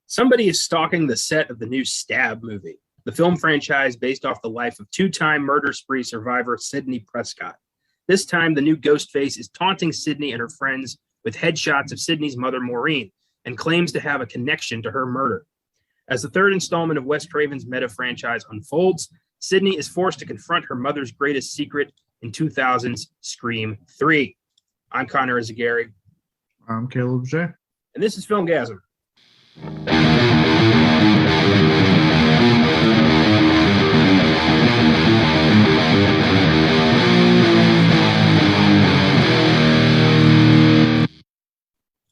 Somebody is stalking the set of the new Stab movie, the film franchise based off the life of two-time murder spree survivor Sidney Prescott. This time, the new Ghostface is taunting Sidney and her friends with headshots of Sidney's mother, Maureen, and claims to have a connection to her murder. As the third installment of Wes Craven's meta franchise unfolds, Sidney is forced to confront her mother's greatest secret in 2000's Scream 3. I'm Connor Eyzaguirre. I'm Caleb J. And this is Filmgazm.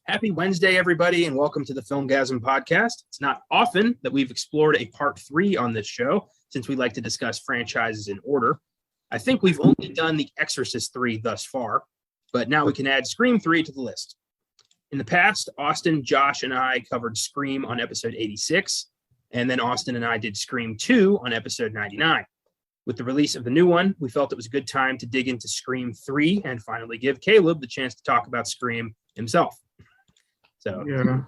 Happy Wednesday, everybody, and welcome to the Filmgazm podcast. It's not often that we've explored a part 3 on this show, since we like to discuss franchises in order. I think we've only done The Exorcist 3 thus far, but now we can add Scream 3 to the list. In the past, Austin, Josh, and I covered Scream on episode 86, and then Austin and I did Scream 2 on episode 99. With the release of the new one, we felt it was a good time to dig into Scream 3 and finally give Caleb the chance to talk about Scream himself. So yeah,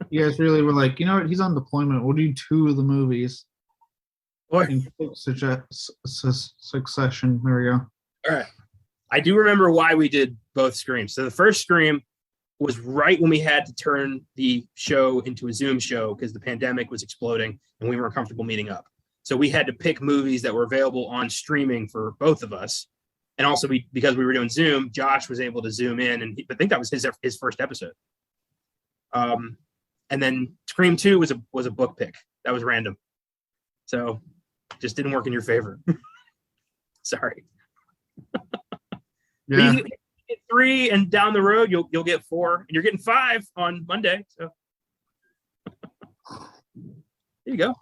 you guys really were like, you know what? He's on deployment. We'll do 2 of the movies in succession. There we go. All right. I do remember why we did both Screams. So the first Scream was right when we had to turn the show into a Zoom show because the pandemic was exploding and we weren't comfortable meeting up. So we had to pick movies that were available on streaming for both of us. And also because we were doing Zoom, Josh was able to Zoom in, and I think that was his first episode. And then Scream 2 was a book pick. That was random. So just didn't work in your favor. Sorry. Yeah. You get 3, and down the road you'll get 4, and you're getting 5 on Monday. So there you go.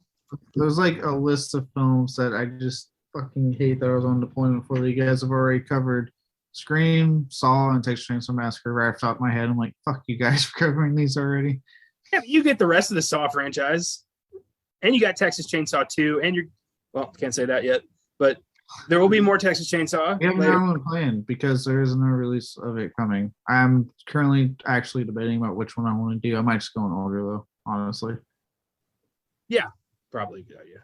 There's like a list of films that I just fucking hate that I was on deployment for that you guys have already covered. Scream, Saw, and Texas Chainsaw Massacre right off the top of my head. I'm like, fuck you guys for covering these already. Yeah, but you get the rest of the Saw franchise, and you got Texas Chainsaw 2, and can't say that yet, but there will be more Texas Chainsaw. We haven't got one planned because there isn't a release of it coming. I'm currently actually debating about which one I want to do. I might just go in order though, honestly. Yeah, probably a good idea.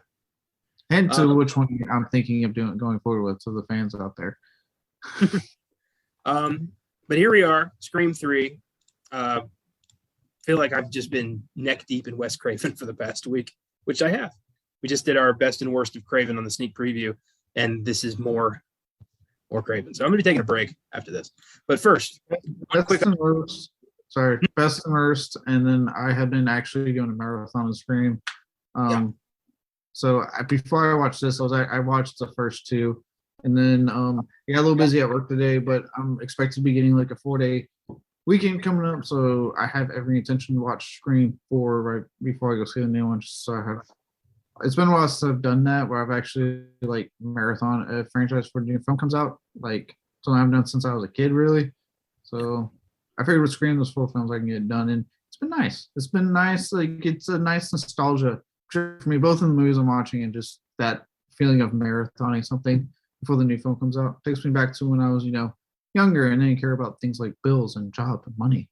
And to which one I'm thinking of going forward with, to the fans out there. But here we are, Scream 3. Feel like I've just been neck deep in Wes Craven for the past week, which I have. We just did our best and worst of Craven on the sneak preview, and this is more Craven. So I'm going to be taking a break after this. But first, best and worst, and then I have been actually doing a marathon of Scream. So before I watched this, I watched the first 2, and then got a little busy at work today, but I'm expected to be getting like a 4-day weekend coming up, so I have every intention to watch Scream 4 right before I go see the new one. So it's been a while since I've done that, where I've actually like marathon a franchise for a new film comes out, like something I haven't done since I was a kid, really. So I figured with Scream, those 4 films I can get it done, and it's been nice. It's been nice, like it's a nice nostalgia for me, both in the movies I'm watching and just that feeling of marathoning something before the new film comes out. It takes me back to when I was, younger and didn't care about things like bills and job and money.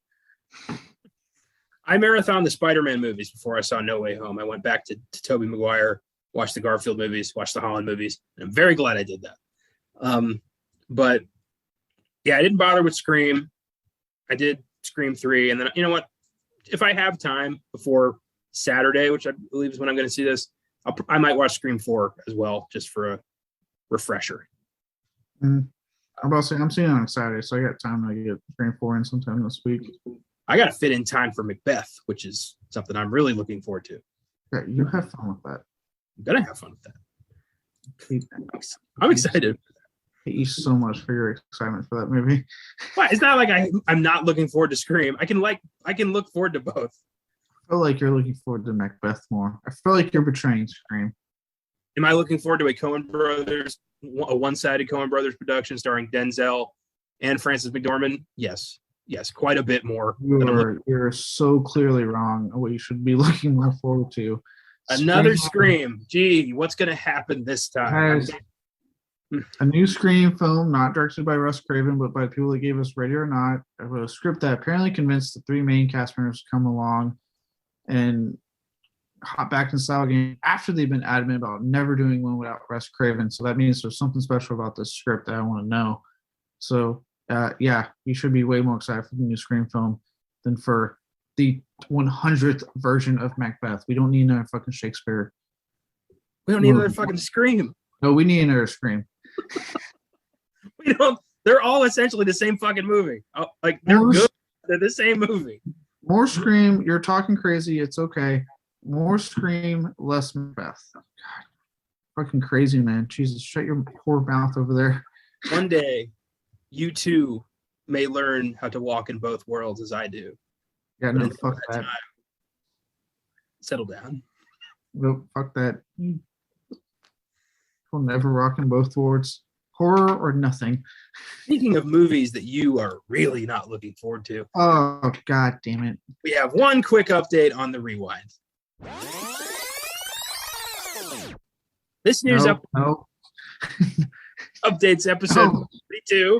I marathoned the Spider-Man movies before I saw No Way Home. I went back to Tobey Maguire, watched the Garfield movies, watched the Holland movies, and I'm very glad I did that. But yeah, I didn't bother with Scream. I did Scream 3, and then you know what? If I have time before Saturday, which I believe is when I'm going to see this, I might watch Scream 4 as well, just for a refresher. I'm about to say I'm seeing it on Saturday, so I got time to get Scream 4 in sometime this week. I got to fit in time for Macbeth, which is something I'm really looking forward to. Yeah, you have fun with that. I'm going to have fun with that. I'm excited. Thank you so much for your excitement for that movie. Well, it's not like I'm not looking forward to Scream. I can look forward to both. I feel like you're looking forward to Macbeth more. I feel like you're betraying Scream. Am I looking forward to a one-sided Coen Brothers production starring Denzel and Frances McDormand? Yes, quite a bit more. You're so clearly wrong. What you should be looking more forward to. Another Scream. Gee, what's going to happen this time? A new Scream film, not directed by Wes Craven, but by people that gave us Ready or Not, a script that apparently convinced the 3 main cast members to come along. and hop back in style again after they've been adamant about never doing one without Wes Craven. So that means there's something special about this script that I want to know. So yeah, you should be way more excited for the new Scream film than for the 100th version of Macbeth. We don't need another fucking Shakespeare. We don't need another fucking Scream. No, we need another Scream. We don't. They're all essentially the same fucking movie. Like they're good. They're the same movie. More Scream. You're talking crazy. It's okay. More Scream, less Macbeth. God, fucking crazy, man. Jesus, shut your poor mouth over there. One day, you too may learn how to walk in both worlds as I do. Yeah, no, fuck that. Settle down. No, fuck that. We'll never rock in both worlds. Horror or nothing. Speaking of movies that you are really not looking forward to. Oh, god damn it. We have one quick update on the Rewind. This news updates episode 32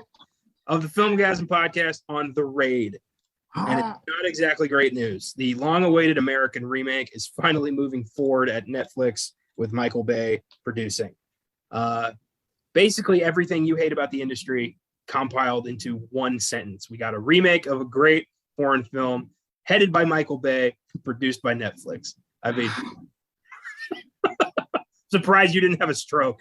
of the Filmgazm podcast on The Raid. And it's not exactly great news. The long-awaited American remake is finally moving forward at Netflix with Michael Bay producing. Basically everything you hate about the industry compiled into one sentence. We got a remake of a great foreign film headed by Michael Bay, produced by Netflix. I mean, surprised you didn't have a stroke.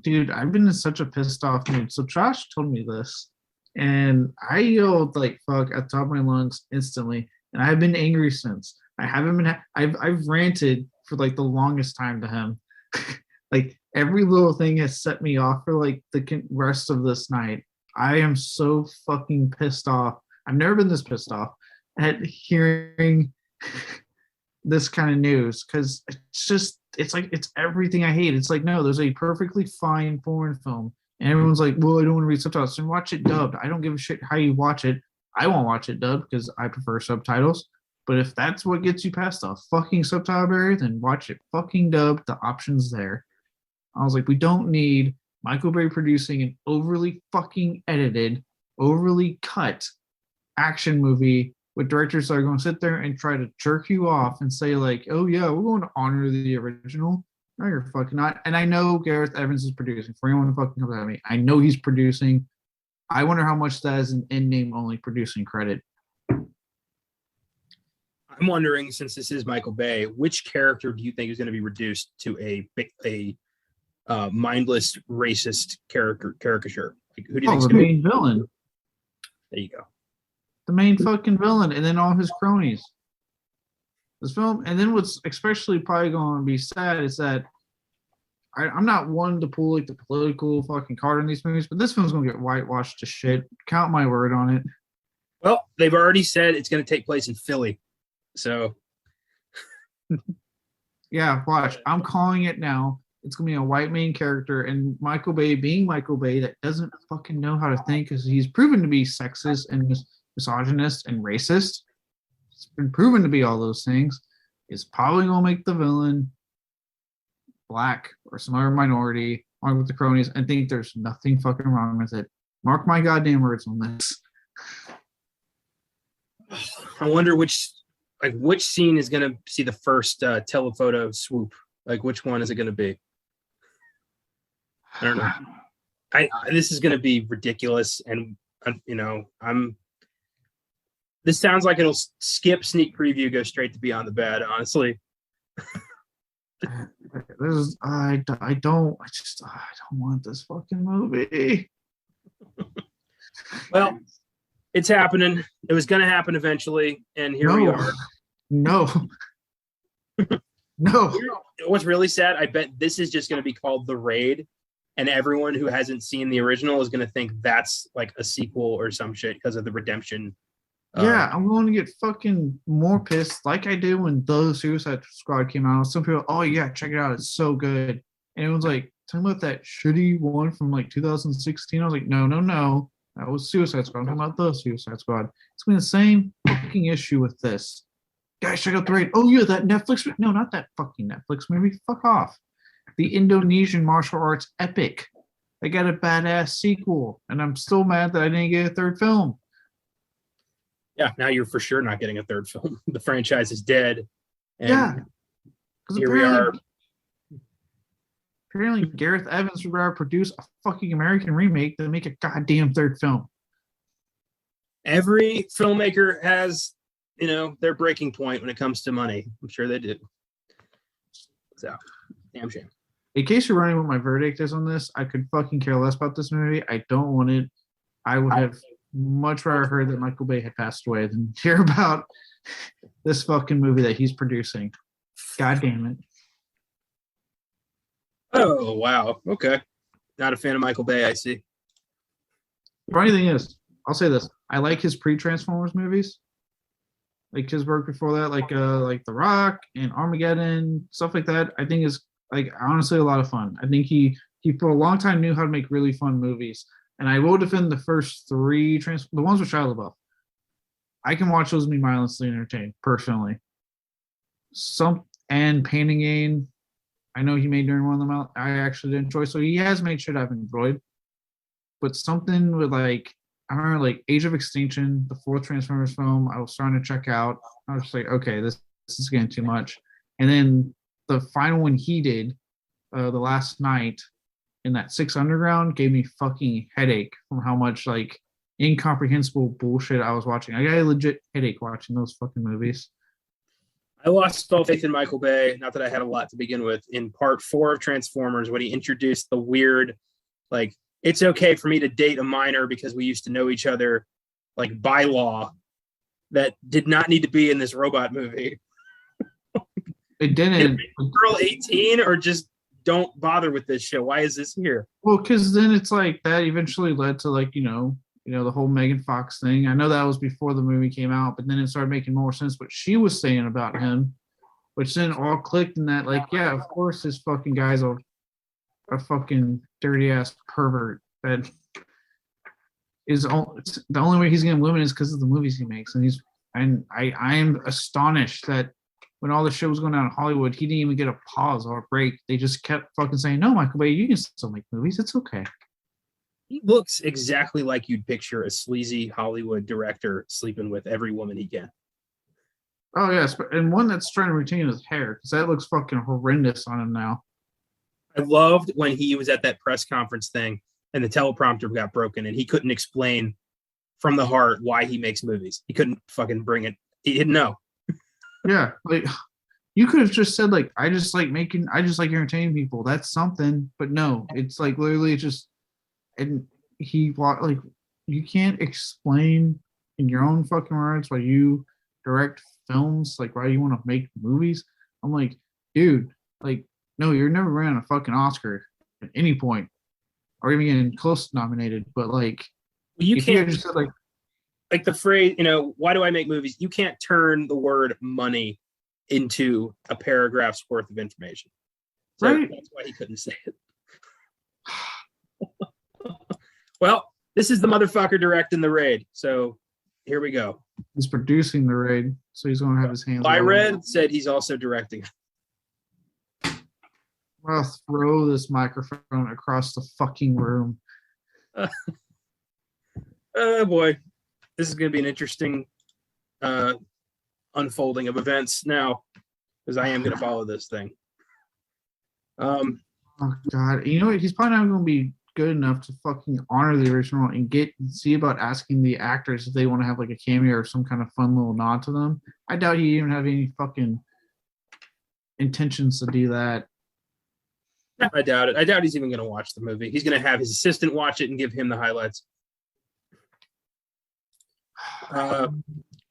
Dude, I've been in such a pissed off mood. So Josh told me this, and I yelled like fuck at the top of my lungs instantly, and I've been angry since. I haven't been. I've ranted for like the longest time to him. Like every little thing has set me off for like the rest of this night. I am so fucking pissed off. I've never been this pissed off at hearing this kind of news, because it's like it's everything I hate. It's like, no, there's a perfectly fine foreign film and everyone's like, well, I don't want to read subtitles, and watch it dubbed. I don't give a shit how you watch it. I won't watch it dubbed because I prefer subtitles. But if that's what gets you past the fucking subtitle barrier, then watch it fucking dubbed. The option's there. I was like, we don't need Michael Bay producing an overly fucking edited, overly cut action movie with directors that are going to sit there and try to jerk you off and say like, oh yeah, we're going to honor the original. No, you're fucking not. And I know Gareth Evans is producing. For anyone who fucking comes at me, I know he's producing. I wonder how much that is an in-name only producing credit. I'm wondering, since this is Michael Bay, which character do you think is going to be reduced to a mindless racist caricature? Like, who do you think is the main villain? There you go. The main fucking villain, and then all his cronies. This film, and then what's especially probably going to be sad is that I'm not one to pull like the political fucking card in these movies, but this film's going to get whitewashed to shit. Count my word on it. Well, they've already said it's going to take place in Philly, so yeah, watch. I'm calling it now. It's going to be a white main character, and Michael Bay, being Michael Bay, that doesn't fucking know how to think, because he's proven to be sexist and misogynist and racist. It's been proven to be all those things. Is probably going to make the villain black or some other minority, along with the cronies, and think there's nothing fucking wrong with it. Mark my goddamn words on this. I wonder which scene is going to see the first telephoto swoop. Like, which one is it going to be? I don't know. This is going to be ridiculous, and this sounds like it'll skip sneak preview, go straight to Beyond the Bad, honestly. I don't want this fucking movie. Well, it's happening. It was going to happen eventually, and here we are. No. No. What's really sad, I bet this is just going to be called The Raid, and everyone who hasn't seen the original is going to think that's like a sequel or some shit because of the redemption. Yeah, I'm going to get fucking more pissed like I did when the Suicide Squad came out. Some people, oh yeah, check it out, it's so good. And it was like, talking about that shitty one from like 2016. I was like, no. That was Suicide Squad. I'm talking about the Suicide Squad. It's been the same fucking issue with this. Guys, check out The Raid. Oh yeah, that Netflix. No, not that fucking Netflix movie. Fuck off. The Indonesian martial arts epic. They got a badass sequel, and I'm still mad that I didn't get a third film. Yeah, now you're for sure not getting a third film. The franchise is dead. And Yeah, because here we are. Apparently, Gareth Evans would rather produce a fucking American remake than make a goddamn third film. Every filmmaker has, their breaking point when it comes to money. I'm sure they do. So, damn shame. In case you're wondering what my verdict is on this, I could fucking care less about this movie. I don't want it. I would have much rather heard that Michael Bay had passed away than hear about this fucking movie that he's producing. God damn it. Oh, wow. Okay. Not a fan of Michael Bay, I see. The funny thing is, I'll say this. I like his pre-Transformers movies. Like his work before that, like The Rock and Armageddon, stuff like that. I think is honestly a lot of fun. I think he for a long time knew how to make really fun movies. And I will defend the first three the ones with Shia LaBeouf. I can watch those and be mindlessly entertained, personally. And Pain and Gain, I know he made during one of them out. I actually did enjoy. So he has made shit I've enjoyed. But something with I remember Age of Extinction, the fourth Transformers film, I was starting to check out. I was just like, okay, this is getting too much. And then the final one he did, the last night in that 6 Underground, gave me fucking headache from how much incomprehensible bullshit I was watching. I got a legit headache watching those fucking movies. I lost all faith in Michael Bay, not that I had a lot to begin with, in part 4 of Transformers when he introduced the weird, it's okay for me to date a minor because we used to know each other, bylaw that did not need to be in this robot movie. It didn't. Girl 18 or just don't bother with this shit. Why is this here? Well, because then it's that eventually led to the whole Megan Fox thing. I know that was before the movie came out, but then it started making more sense what she was saying about him, which then all clicked in that yeah, of course this fucking guy's a fucking dirty ass pervert that is the only way he's getting women is because of the movies he makes. And I am astonished that when all the shit was going on in Hollywood, he didn't even get a pause or a break. They just kept fucking saying, no, Michael Bay, you can still make movies. It's okay. He looks exactly like you'd picture a sleazy Hollywood director sleeping with every woman he can. Oh, yes. And one that's trying to retain his hair, because that looks fucking horrendous on him now. I loved when he was at that press conference thing and the teleprompter got broken and he couldn't explain from the heart why he makes movies. He couldn't fucking bring it. He didn't know. Yeah. You could have just said, I just like entertaining people. That's something. But no, it's literally just, and you can't explain in your own fucking words why you direct films, why you want to make movies. I'm like, dude, no, you're never running a fucking Oscar at any point, or even getting close to nominated. But you can't just said the phrase, why do I make movies? You can't turn the word money into a paragraph's worth of information. So right? That's why he couldn't say it. Well, this is the motherfucker directing the Raid. So here we go. He's producing the Raid, so he's going to have his hands. I read said he's also directing. I'll throw this microphone across the fucking room. Oh boy, this is going to be an interesting unfolding of events now, because I am going to follow this thing. Oh God, you know what? He's probably not going to be good enough to fucking honor the original and see about asking the actors if they want to have a cameo or some kind of fun little nod to them. I doubt he even have any fucking intentions to do that. I doubt it. I doubt he's even going to watch the movie. He's going to have his assistant watch it and give him the highlights. Well,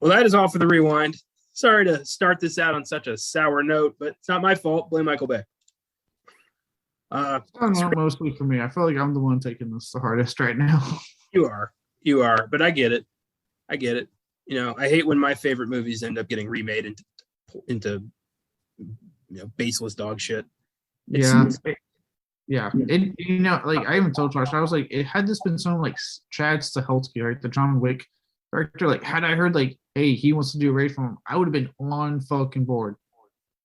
that is all for the rewind. Sorry to start this out on such a sour note, but it's not my fault. Blame Michael Bay. Mostly for me. I feel like I'm the one taking this the hardest right now. You are, but I get it. I hate when my favorite movies end up getting remade into baseless dog shit. Yeah. I even told Josh, I was like, had this been someone like Chad Stahelski, right, the John Wick director, had I heard hey, he wants to do a raid from him, I would have been on fucking board.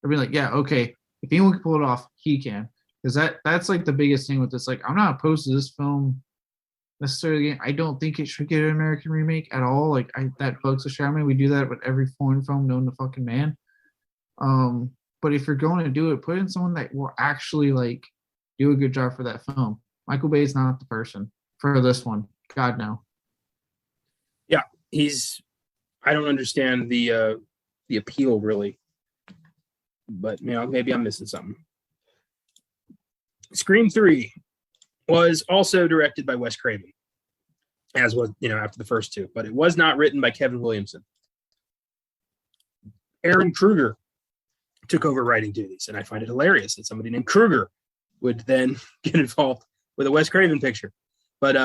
I'd be like, yeah, okay, if anyone can pull it off, he can, because that's the biggest thing with this. I'm not opposed to this film necessarily. I don't think it should get an American remake at all. Like that bugs the shit out of me. We do that with every foreign film known to fucking man. But if you're going to do it, put in someone that will actually like do a good job for that film. Michael Bay is not the person for this one. God no. Yeah, I don't understand the appeal really, but maybe I'm missing something. Scream 3 was also directed by Wes Craven, as was after the first two, but it was not written by Kevin Williamson. Aaron Kruger took over writing duties, and I find it hilarious that somebody named Kruger would then get involved with a Wes Craven picture. But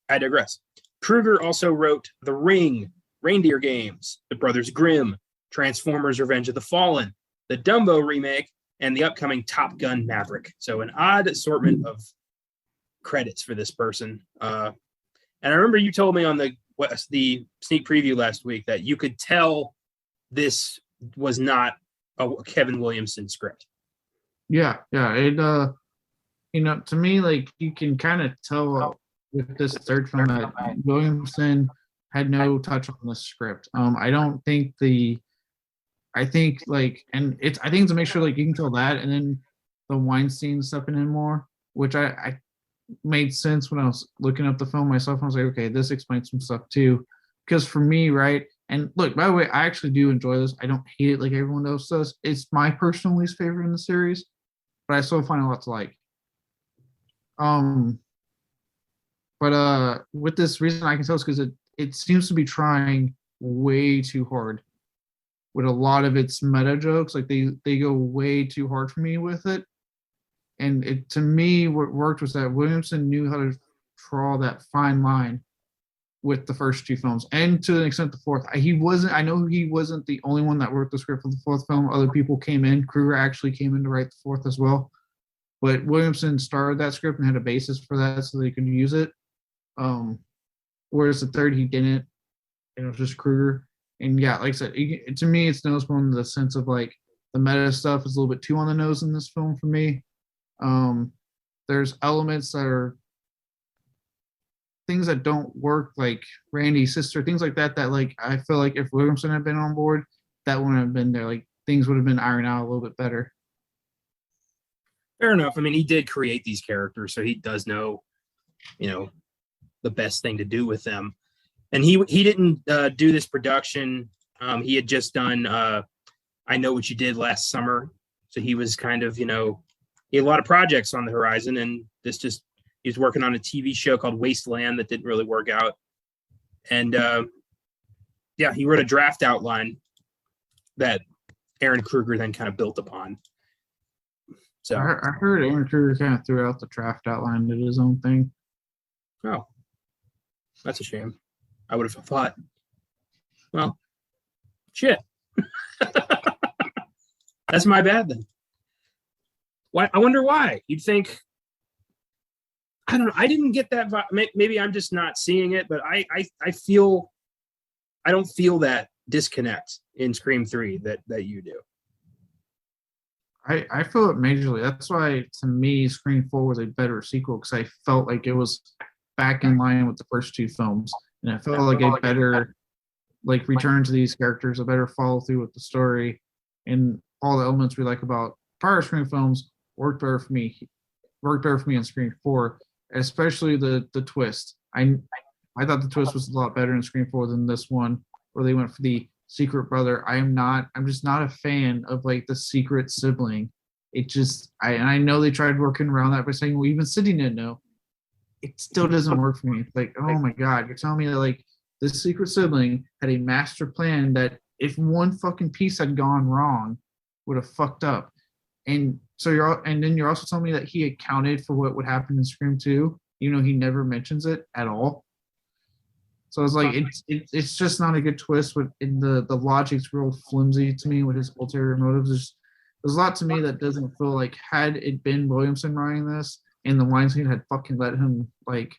I digress. Kruger also wrote The Ring, Reindeer Games, The Brothers Grimm, Transformers: Revenge of the Fallen, the Dumbo remake, and the upcoming Top Gun Maverick. So an odd assortment of credits for this person. And I remember you told me on the sneak preview last week that you could tell this was not a Kevin Williamson script. Yeah. It to me, like, you can kind of tell with this third film that Williamson had no touch on the script. I think it's a mixture, like, you can tell that, and then the Weinstein stepping in more, which I made sense when I was looking up the film myself. I was like, okay, this explains some stuff too. Because for me, right, and look, by the way, I actually do enjoy this. I don't hate it like everyone else does. It's my personal least favorite in the series, but I still find a lot to like. But with this reason, I can tell it's because it seems to be trying way too hard with a lot of its meta jokes. Like they go way too hard for me with it. And it, to me, what worked was that Williamson knew how to draw that fine line with the first two films, and to an extent the fourth. I know he wasn't the only one that wrote the script for the fourth film. Other people came in. Kruger actually came in to write the fourth as well. But Williamson started that script and had a basis for that so they could use it. Whereas the third, he didn't. It was just Kruger. And yeah, like I said, to me, it's noticeable in the sense of like the meta stuff is a little bit too on the nose in this film for me. There's elements that are things that don't work, like Randy's sister, things like that, that like I feel like if Williamson had been on board, that wouldn't have been there. Like things would have been ironed out a little bit better. Fair enough. I mean, he did create these characters, so he does know, the best thing to do with them. And he didn't do this production. He had just done I Know What You Did last summer. So he was kind of, he had a lot of projects on the horizon, and he was working on a TV show called Wasteland that didn't really work out. And he wrote a draft outline that Aaron Kruger then kind of built upon. So I heard Aaron Kruger kind of threw out the draft outline and did his own thing. Oh, that's a shame. I would have thought, well, shit. That's my bad then. Why? I wonder why. You'd think, I don't know. I didn't get that vibe. Maybe I'm just not seeing it, but I don't feel that disconnect in Scream 3 that you do. I feel it majorly. That's why, to me, Scream 4 was a better sequel, because I felt like it was back in line with the first two films, and it felt like a better return to these characters, a better follow through with the story, and all the elements we like about prior Scream films worked better for me. In Scream 4, especially the twist. I thought the twist was a lot better in Scream 4 than this one, where they went for the secret brother. I'm just not a fan of like the secret sibling. It just, I know they tried working around that by saying, well, even Sydney didn't know. It still doesn't work for me. It's like, oh my God, you're telling me that like this secret sibling had a master plan that if one fucking piece had gone wrong, would have fucked up. And so then you're also telling me that he accounted for what would happen in Scream 2, even though he never mentions it at all. So it's like it's just not a good twist. In the logic's real flimsy to me with his ulterior motives. There's a lot to me that doesn't feel like, had it been Williamson writing this and the Weinstein had fucking let him, like,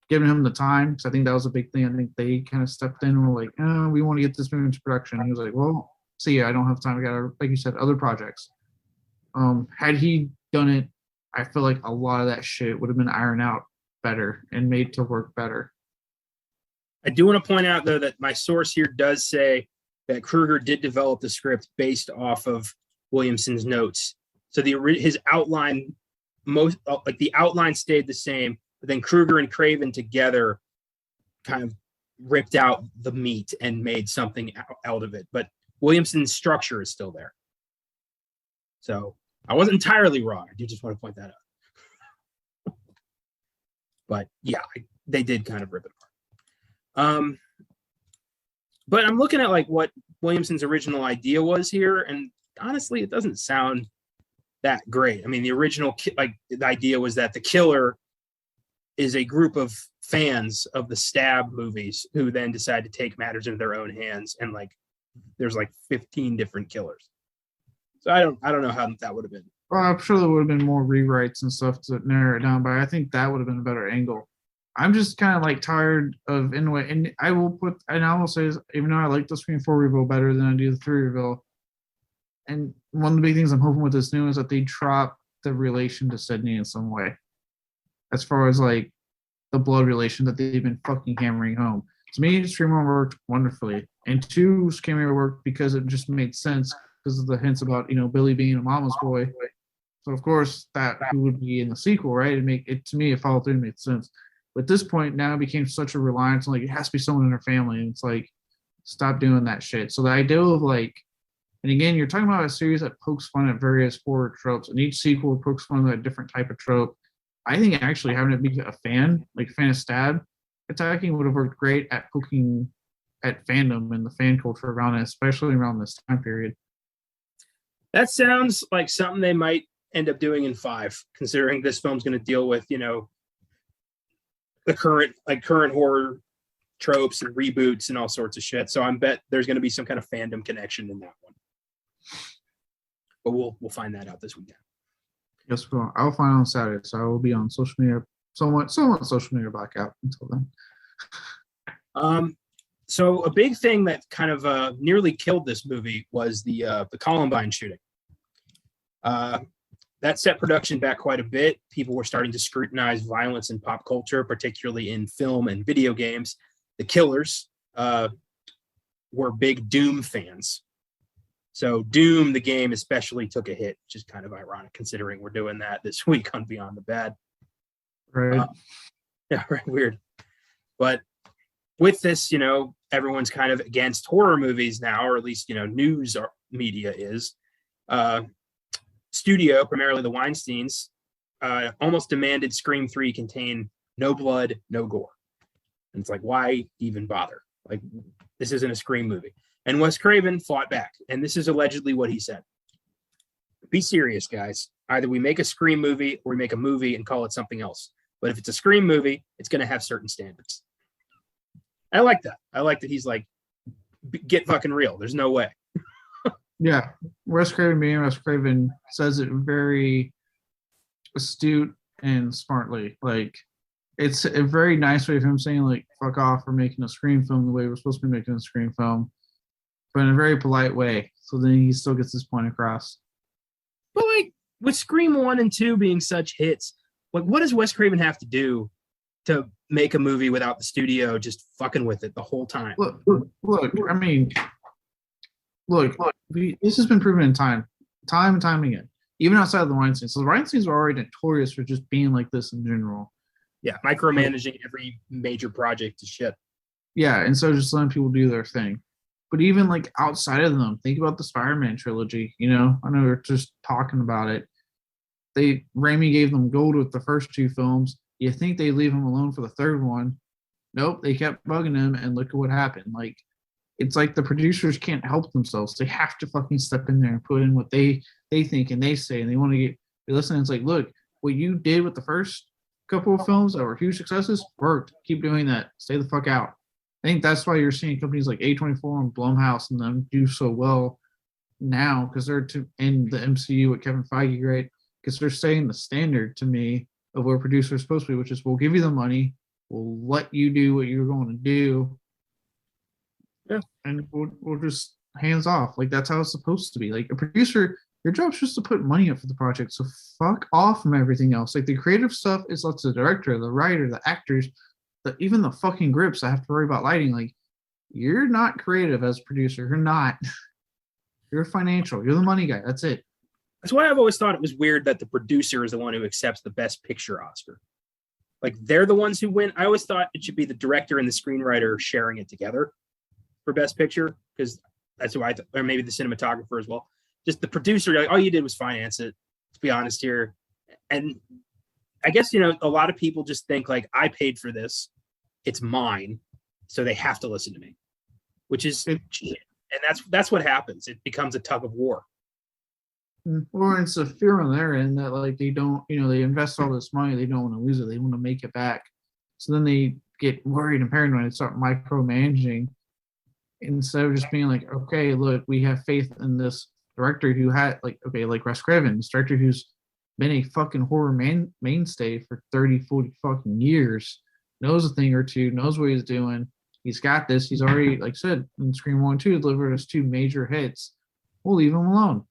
given him the time, because I think that was a big thing. I think they kind of stepped in and were like, oh, we want to get this movie into production. And he was like, well, see ya, I don't have time. I got, like you said, other projects. Had he done it, I feel like a lot of that shit would have been ironed out better and made to work better. I do want to point out, though, that my source here does say that Kruger did develop the script based off of Williamson's notes. So his outline, the outline stayed the same, but then Kruger and Craven together kind of ripped out the meat and made something out of it. But Williamson's structure is still there. So I wasn't entirely wrong. I do just want to point that out. But yeah, they did kind of rip it apart. But I'm looking at like what Williamson's original idea was here, and honestly, it doesn't sound that great. I mean, the original the idea was that the killer is a group of fans of the Stab movies who then decide to take matters into their own hands, and like there's like 15 different killers. So I don't know how that would have been. Well, I'm sure there would have been more rewrites and stuff to narrow it down, but I think that would have been a better angle. I'm just kind of like tired of anyway, and I will say, even though I like the Scream 4 reveal better than I do the 3 reveal, and one of the big things I'm hoping with this new is that they drop the relation to Sydney in some way, as far as like the blood relation that they've been fucking hammering home. To me, Scream 1 worked wonderfully, and 2 Scream worked because it just made sense because of the hints about Billy being a mama's boy. So of course that would be in the sequel, right? It followed through and made sense. But at this point now it became such a reliance on like it has to be someone in her family, and it's like stop doing that shit. So the idea of like, and again, you're talking about a series that pokes fun at various horror tropes, and each sequel pokes fun at a different type of trope. I think actually having it be a fan of Stab attacking would have worked great at poking at fandom and the fan culture around it, especially around this time period. That sounds like something they might end up doing in 5, considering this film's going to deal with, the current horror tropes and reboots and all sorts of shit. So I bet there's going to be some kind of fandom connection in that one. But we'll find that out this weekend. Yes, I'll find on Saturday, so I will be on social media, somewhat social media blackout until then. So a big thing that kind of nearly killed this movie was the Columbine shooting. That set production back quite a bit. People were starting to scrutinize violence in pop culture, particularly in film and video games. The killers were big Doom fans. So Doom, the game, especially took a hit, which is kind of ironic considering we're doing that this week on Beyond the Bad. Right. Yeah, right. Weird. But with this, everyone's kind of against horror movies now, or at least, news or media is. Studio, primarily the Weinsteins, almost demanded Scream 3 contain no blood, no gore. And it's like, why even bother? Like, this isn't a Scream movie. And Wes Craven fought back. And this is allegedly what he said. Be serious, guys. Either we make a Scream movie or we make a movie and call it something else. But if it's a Scream movie, it's going to have certain standards. I like that. I like that he's like, get fucking real. There's no way. Yeah. Wes Craven says it very astute and smartly. Like, it's a very nice way of him saying, like, fuck off for making a Scream film the way we're supposed to be making a Scream film, but in a very polite way. So then he still gets his point across. But, like, with Scream 1 and 2 being such hits, like, what does Wes Craven have to do to make a movie without the studio just fucking with it the whole time? Look, this has been proven in time and time again, even outside of the Weinsteins. So the Weinsteins are already notorious for just being like this in general. Yeah, micromanaging every major project to shit. Yeah, and so just letting people do their thing. But even like outside of them, think about the Spider-Man trilogy. I know we're just talking about it. Raimi gave them gold with the first 2 films. You think they leave him alone for the third one? Nope, they kept bugging him, and look at what happened. Like, it's like the producers can't help themselves. They have to fucking step in there and put in what they think and they say, and they want to get listening. It's like, look, what you did with the first couple of films that were huge successes worked. Keep doing that. Stay the fuck out. I think that's why you're seeing companies like A24 and Blumhouse and them do so well now, because they're in the MCU with Kevin Feige, right? Because they're setting the standard to me of what producers are supposed to be, which is we'll give you the money, we'll let you do what you're going to do, and we'll just hands off. Like, that's how it's supposed to be. Like, a producer Your job's just to put money up for the project. So fuck off from everything else. Like the creative stuff is up to the director, the writer, the actors, even the fucking grips. I have to worry about lighting. Like you're not creative as a producer. You're not. You're financial. You're the money guy. That's it. That's why I've always thought it was weird that the producer is the one who accepts the Best Picture Oscar. Like they're the ones who win. I always thought it should be the director and the screenwriter sharing it together for Best Picture, because that's who I thought, or maybe the cinematographer as well. Just the producer, like all you did was finance it. Let's be honest here. And I guess, a lot of people just think like, I paid for this, it's mine, so they have to listen to me, which is shit. And that's what happens. It becomes a tug of war. Or it's a fear on their end that like they don't, they invest all this money, they don't want to lose it, they want to make it back. So then they get worried and paranoid and start micromanaging instead of just being like, okay, look, we have faith in this director who had like Wes Craven, this director who's been a fucking horror mainstay for 30, 40 fucking years, knows a thing or two, knows what he's doing. He's got this. He's already, like I said, in Scream 1 2, delivered us 2 major hits. We'll leave him alone.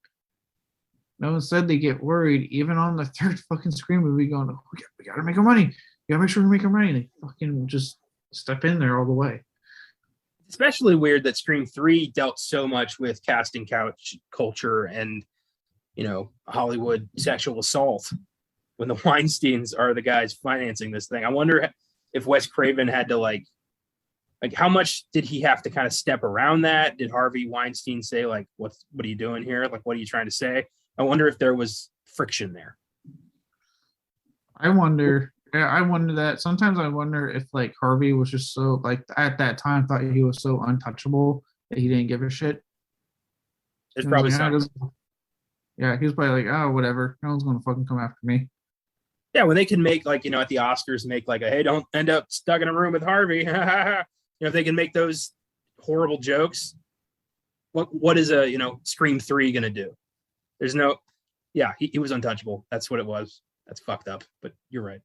No, instead they get worried, even on the 3rd fucking Scream movie, going, we gotta make our money. We gotta make sure we make our money. They fucking just step in there all the way. Especially weird that Scream 3 dealt so much with casting couch culture and, Hollywood sexual assault when the Weinsteins are the guys financing this thing. I wonder if Wes Craven had to like how much did he have to kind of step around that? Did Harvey Weinstein say like, what are you doing here? Like, what are you trying to say? I wonder if there was friction there. I wonder that. Sometimes I wonder if like Harvey was just so like at that time thought he was so untouchable that he didn't give a shit. There's probably some. Yeah, he was probably like, oh, whatever. No one's gonna fucking come after me. Yeah, when they can make like, at the Oscars, make like a, hey, don't end up stuck in a room with Harvey. If they can make those horrible jokes, what is a, Scream 3 gonna do? There's no, he was untouchable. That's what it was. That's fucked up, but you're right.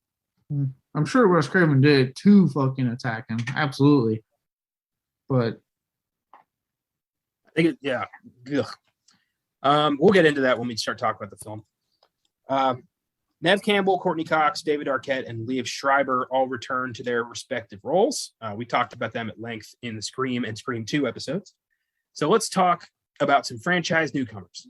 I'm sure Wes Craven did to fucking attack him. Absolutely. But I think we'll get into that when we start talking about the film. Nev Campbell, Courtney Cox, David Arquette, and Liev Schreiber all return to their respective roles. We talked about them at length in the Scream and Scream 2 episodes. So let's talk about some franchise newcomers.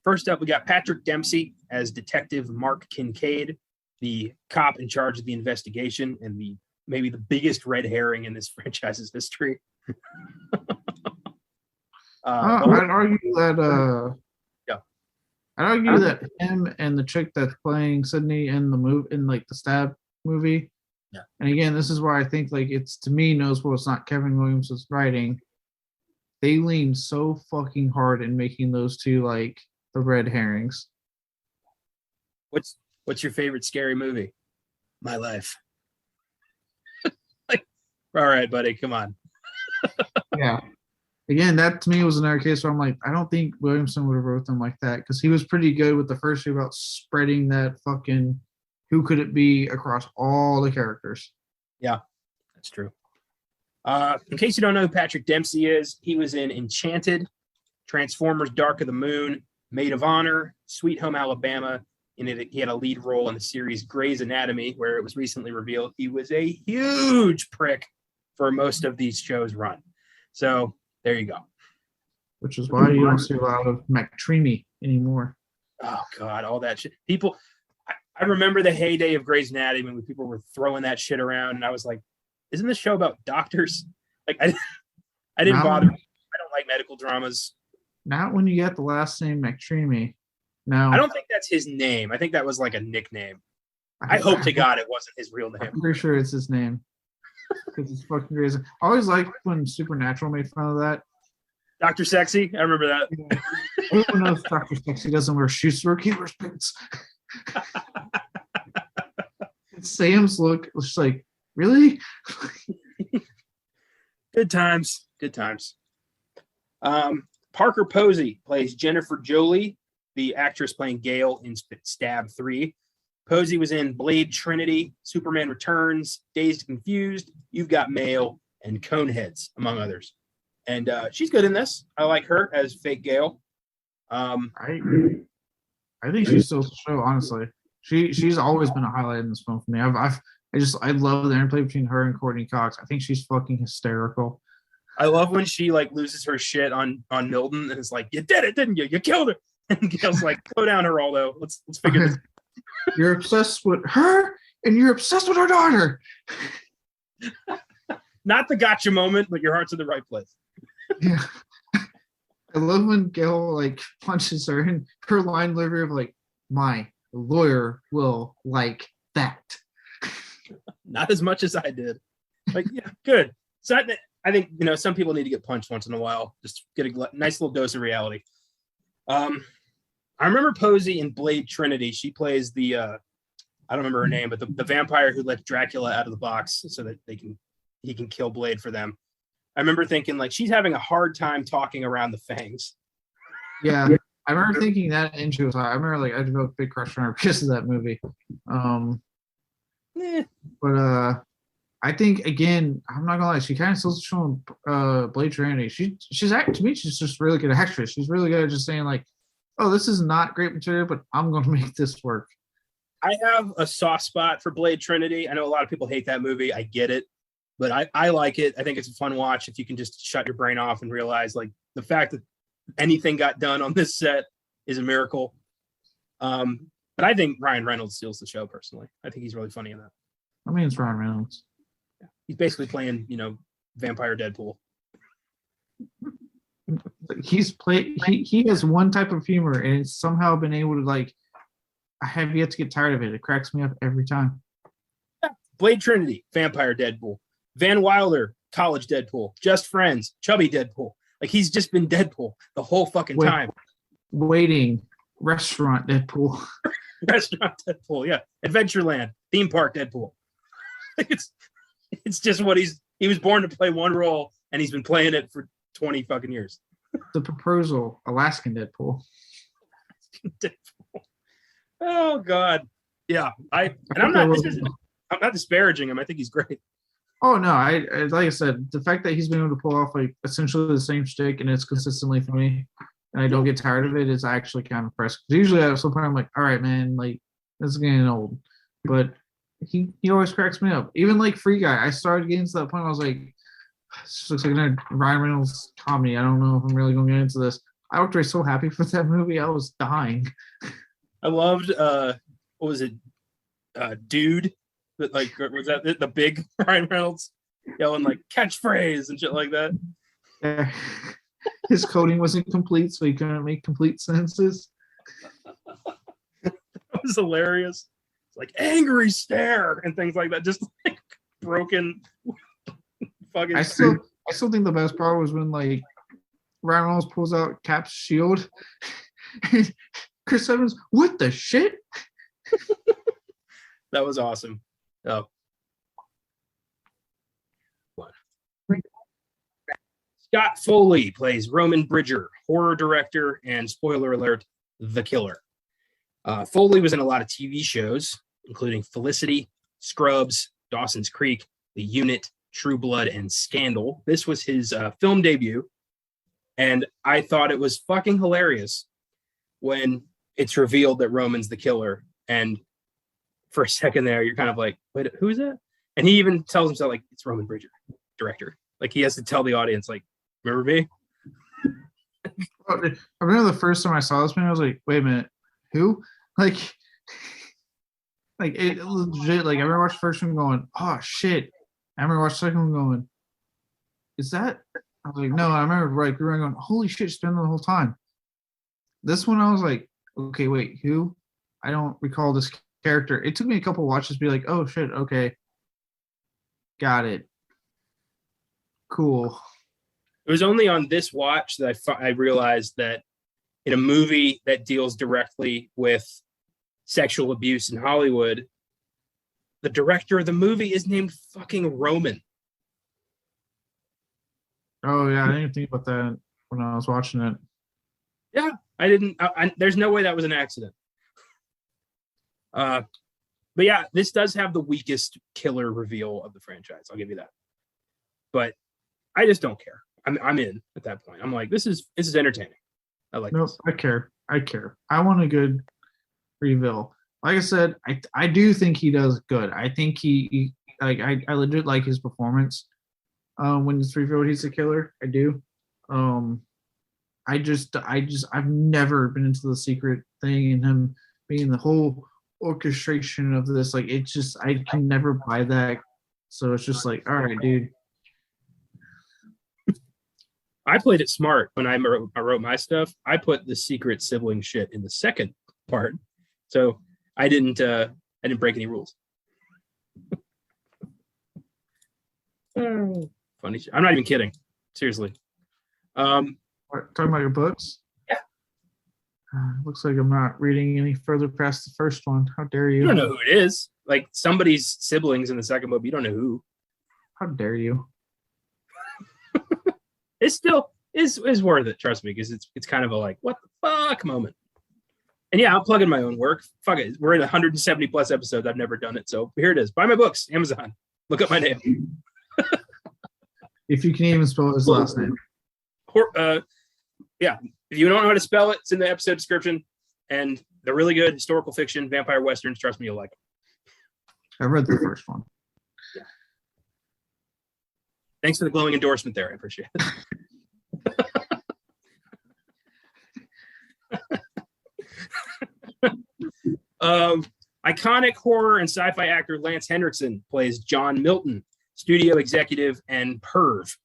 First up, we got Patrick Dempsey as Detective Mark Kincaid, the cop in charge of the investigation and maybe the biggest red herring in this franchise's history. I'd argue that him and the chick that's playing Sydney in the movie, in like the Stab movie. Yeah. And again, this is why I think like it's, to me, knows well it's not Kevin Williams' writing. They lean so fucking hard in making those two like the red herrings. What's your favorite scary movie? My Life. Like, all right, buddy, come on. Yeah. Again, that to me was another case where I'm like, I don't think Williamson would have wrote them like that, because he was pretty good with the first two about spreading that fucking who could it be across all the characters. Yeah, that's true. In case you don't know who Patrick Dempsey is, he was in Enchanted, Transformers Dark of the Moon, Maid of Honor, Sweet Home Alabama, and he had a lead role in the series Grey's Anatomy, where it was recently revealed he was a huge prick for most of these shows' run. So there you go. Which is why you don't see a lot of McTreamy anymore. Oh, God, all that shit. People, I remember the heyday of Grey's Anatomy when people were throwing that shit around, and I was like, isn't this show about doctors? Like, I didn't bother. I don't like medical dramas. Not when you get the last name McTreamy. No. I don't think that's his name. I think that was like a nickname. I hope to God it wasn't his real name. I'm pretty sure it's his name. Because it's fucking crazy. I always liked when Supernatural made fun of that. Dr. Sexy? I remember that. Yeah. Everyone knows Dr. Sexy doesn't wear shoes to work, he wears pants. Sam's look was just like, really? Good times. Good times. Parker Posey plays Jennifer Jolie, the actress playing Gale in Stab 3. Posey was in Blade Trinity, Superman Returns, Dazed and Confused, You've Got Mail, and Coneheads, among others. And she's good in this. I like her as fake Gale. I think she steals the show. Honestly, she's always been a highlight in this film for me. I love the interplay between her and Courtney Cox. I think she's fucking hysterical. I love when she like loses her shit on Milton and it's like, you did it, didn't you? You killed her. And Gail's like, go down, Geraldo. Let's figure this. You're obsessed with her and you're obsessed with her daughter. Not the gotcha moment, but your heart's in the right place. Yeah. I love when Gail like punches her and her line delivery of like, my lawyer will like that. Not as much as I did. Like, yeah, good. So I think, some people need to get punched once in a while. Just get a nice little dose of reality. I remember Posey in Blade Trinity. She plays the, I don't remember her name, but the vampire who let Dracula out of the box so that he can kill Blade for them. I remember thinking like she's having a hard time talking around the fangs. Yeah, I remember thinking that into it. I remember like I developed a big crush on her because of that movie. But I think again, I'm not gonna lie, she kind of still showing Blade Trinity. She's to me, she's just really good actress. She's really good at just saying like, oh, this is not great material, but I'm gonna make this work. I have a soft spot for Blade Trinity. I know a lot of people hate that movie. I get it. But I like it. I think it's a fun watch if you can just shut your brain off and realize like the fact that anything got done on this set is a miracle. But I think Ryan Reynolds steals the show personally. I think he's really funny in that. I mean, it's Ryan Reynolds. Yeah. He's basically playing, vampire Deadpool. He has one type of humor and it's somehow been able to like, I have yet to get tired of it. It cracks me up every time. Yeah. Blade Trinity, vampire Deadpool. Van Wilder, college Deadpool. Just Friends, chubby Deadpool. Like he's just been Deadpool the whole fucking time. Waiting, restaurant Deadpool. Restaurant Deadpool, yeah. Adventureland, theme park Deadpool. It's just what he was born to play one role and he's been playing it for 20 fucking years. The Proposal, Alaskan Deadpool. Deadpool. Oh God. Yeah. I'm not disparaging him. I think he's great. Oh no, I like I said, the fact that he's been able to pull off like essentially the same shtick and it's consistently funny, and I don't get tired of it is actually kind of impressive. Usually at some point I'm like, all right, man, like this is getting old, but he always cracks me up. Even like Free Guy, I started getting to that point. I was like, this looks like a Ryan Reynolds comedy. I don't know if I'm really going to get into this. I was so happy for that movie. I was dying. I loved what was it, Dude. That like was that the big Ryan Reynolds yelling like catchphrase and shit like that. Yeah. His coding wasn't complete, so he couldn't make complete sentences. That was hilarious. It's like angry stare and things like that. Just like broken fucking. I still think the best part was when like Ryan Reynolds pulls out Cap's shield. Chris Evans, what the shit? That was awesome. Oh. Scott Foley plays Roman Bridger, horror director and spoiler alert, the killer. Foley was in a lot of TV shows, including Felicity, Scrubs, Dawson's Creek, The Unit, True Blood, and Scandal. This was his film debut, and I thought it was fucking hilarious when it's revealed that Roman's the killer. And for a second there, you're kind of like, wait, who's that? And he even tells himself, like, it's Roman Bridger, director. Like, he has to tell the audience, like, remember me? I remember the first time I saw this movie, I was like, wait a minute, who? Like it legit, like, I remember watching the first one going, oh, shit. I remember watching the second one going, is that? I was like, no, I remember, like, we were going, holy shit, she's been there the whole time. This one, I was like, okay, wait, who? I don't recall this character. It took me a couple watches to be like, oh shit, okay, got it, cool. It was only on this watch that I realized that in a movie that deals directly with sexual abuse in Hollywood, the director of the movie is named fucking Roman. Oh yeah, I didn't even think about that when I was watching it. Yeah, I didn't. There's no way that was an accident. But yeah, this does have the weakest killer reveal of the franchise. I'll give you that. But I just don't care. I'm in at that point. I'm like, this is entertaining. I like Nope, this. I care. I want a good reveal. Like I said, I do think he does good. I think I legit like his performance. When it's revealed he's a killer, I do. Um, I've never been into the secret thing and him being the whole orchestration of this. Like, it's just, I can never buy that. So it's just like, all right, dude. I played it smart when I wrote my stuff. I put the secret sibling shit in the second part, so I didn't break any rules. Funny shit. I'm not even kidding. Seriously. Talking about your books? Yeah. Looks like I'm not reading any further past the first one. How dare you? You don't know who it is. Like somebody's siblings in the second book. You don't know who. How dare you? It's still is worth it. Trust me, because it's kind of a like what the fuck moment. And yeah, I'm plugging my own work. Fuck it. We're at 170 plus episodes. I've never done it, so here it is. Buy my books, Amazon. Look up my name. If you can even spell his last name. Yeah. If you don't know how to spell it, it's in the episode description. And they're really good historical fiction, vampire westerns. Trust me, you'll like them. I read the first one. Yeah. Thanks for the glowing endorsement there. I appreciate it. Iconic horror and sci-fi actor Lance Hendrickson plays John Milton, studio executive and perv.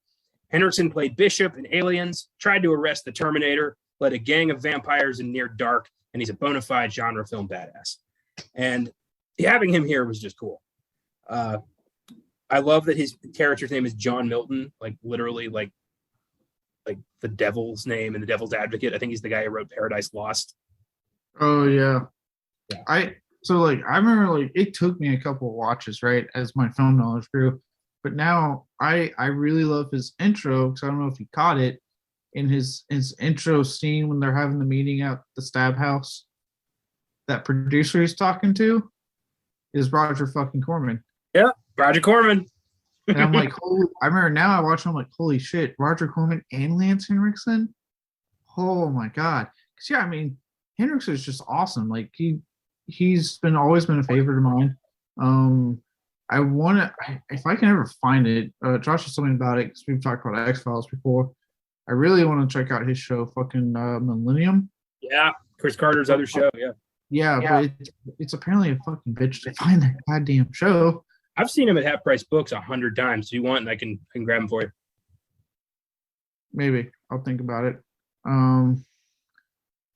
Hendrickson played Bishop in Aliens, tried to arrest the Terminator, led a gang of vampires in Near Dark, and he's a bona fide genre film badass. And having him here was just cool. I love that his character's name is John Milton, like literally like the devil's name and the devil's advocate. I think he's the guy who wrote Paradise Lost. Oh yeah. Yeah. I remember like it took me a couple of watches, right, as my film knowledge grew. But now I really love his intro because I don't know if you caught it in his intro scene when they're having the meeting at the stab house. That producer he's talking to is Roger fucking Corman. Yeah, Roger Corman. And I'm like, I remember now I watch him like, holy shit, Roger Corman and Lance Henriksen. Oh my god. Because yeah, I mean, Hendrickson is just awesome. Like he's always been a favorite of mine. I want to, if I can ever find it, Josh was telling me about it because we've talked about X-Files before. I really want to check out his show, fucking Millennium. Yeah, Chris Carter's other show. Yeah. Yeah, but it's apparently a fucking bitch to find that goddamn show. I've seen him at Half Price Books 100 times. Do you want? And I can grab him for you. Maybe I'll think about it.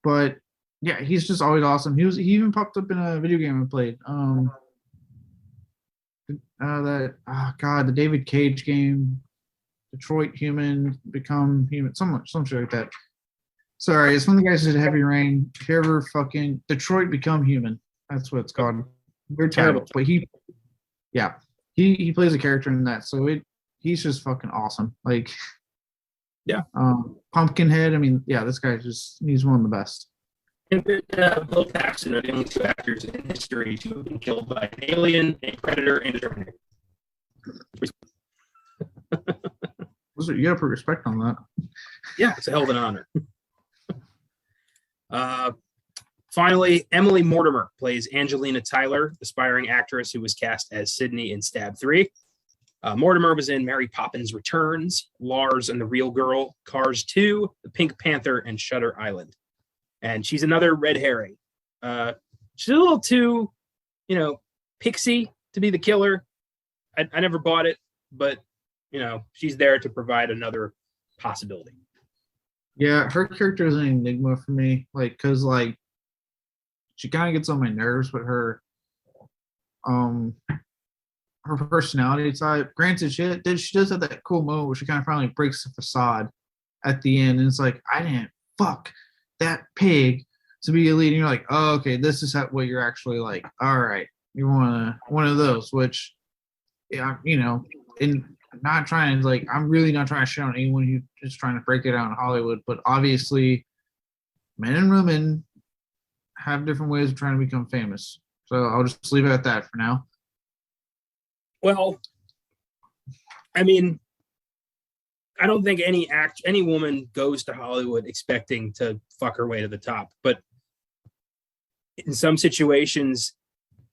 But yeah, he's just always awesome. He even popped up in a video game I played. The David Cage game, Detroit Human Become Human, some shit like that. Sorry, it's one of the guys who did Heavy Rain. If you ever fucking Detroit Become Human, that's what it's called. We're terrible, but he plays a character in that, so he's just fucking awesome. Like, yeah, Pumpkinhead. I mean, yeah, this guy he's one of the best. And Bill Paxton are the only two actors in history to have been killed by an alien, a predator, and a Terminator. You gotta put respect on that. Yeah, it's a hell of an honor. Finally, Emily Mortimer plays Angelina Tyler, aspiring actress who was cast as Sydney in Stab 3. Mortimer was in Mary Poppins Returns, Lars and the Real Girl, Cars 2, The Pink Panther, and Shutter Island. And she's another red herring. She's a little too, pixie to be the killer. I never bought it, but, she's there to provide another possibility. Yeah, her character is an enigma for me. Like, because, like, she kind of gets on my nerves with her personality type. Granted, she does have that cool moment where she kind of finally breaks the facade at the end, and it's like, I didn't fuck that pig to be a lead. And you're like, oh, okay, this is what you're actually like. All right, you want one of those, which, yeah, and not trying to, like, I'm really not trying to shit on anyone who's just trying to break it out in Hollywood, but obviously men and women have different ways of trying to become famous. So I'll just leave it at that for now. Well, I mean, I don't think any woman goes to Hollywood expecting to fuck her way to the top, but in some situations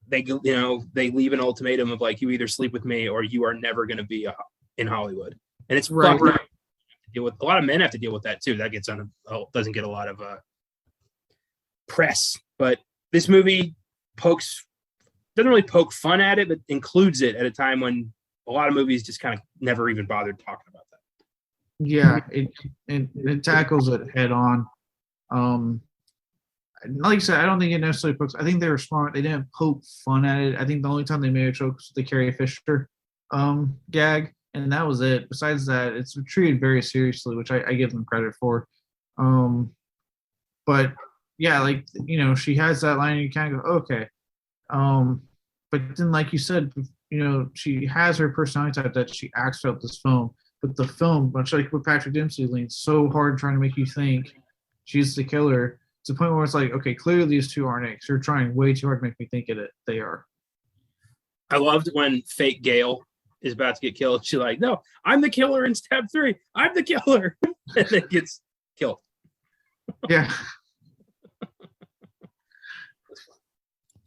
they leave an ultimatum of like, you either sleep with me or you are never going to be in Hollywood. And it's right. Deal with a lot of men have to deal with that too. That doesn't get a lot of press, but this movie doesn't really poke fun at it, but includes it at a time when a lot of movies just kind of never even bothered talking about that. Yeah, it tackles it head on. Like I said, I don't think it necessarily pokes. I think they were smart. They didn't poke fun at it. I think the only time they made a joke was the Carrie Fisher gag, and that was it. Besides that, it's treated very seriously, which I give them credit for. But yeah, like, you know, she has that line, and you kind of go, okay. But then, like you said, you know, she has her personality type that she acts out this film. But the film, much like with Patrick Dempsey, leans so hard trying to make you think she's the killer. To the point where it's like, okay, clearly these two aren't it. You're trying way too hard to make me think they are. I loved when fake Gail is about to get killed. She's like, no, I'm the killer in step 3. I'm the killer. And then gets killed. Yeah.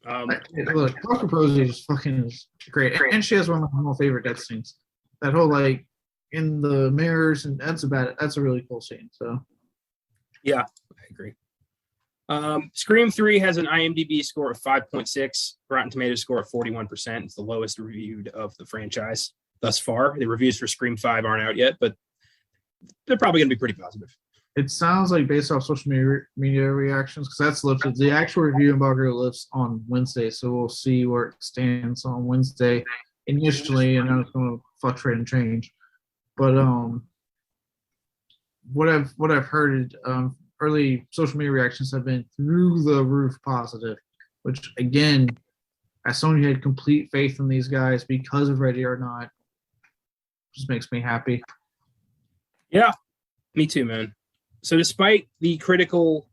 Look, Dr. Posey is fucking great. And she has one of my more favorite death scenes. That whole, like, in the mirrors, and that's a really cool scene. So, yeah, I agree. Scream 3 has an IMDb score of 5.6, Rotten Tomatoes score of 41%. It's the lowest reviewed of the franchise thus far. The reviews for Scream 5 aren't out yet, but they're probably going to be pretty positive. It sounds like based off social media reactions, because that's lifted. The actual review embargo lifts on Wednesday, so we'll see where it stands on Wednesday initially, and then it's going to fluctuate and change. But what I've heard, early social media reactions have been through the roof positive, which again, as someone who had complete faith in these guys because of Ready or Not, just makes me happy. Yeah, me too, man. So despite the critical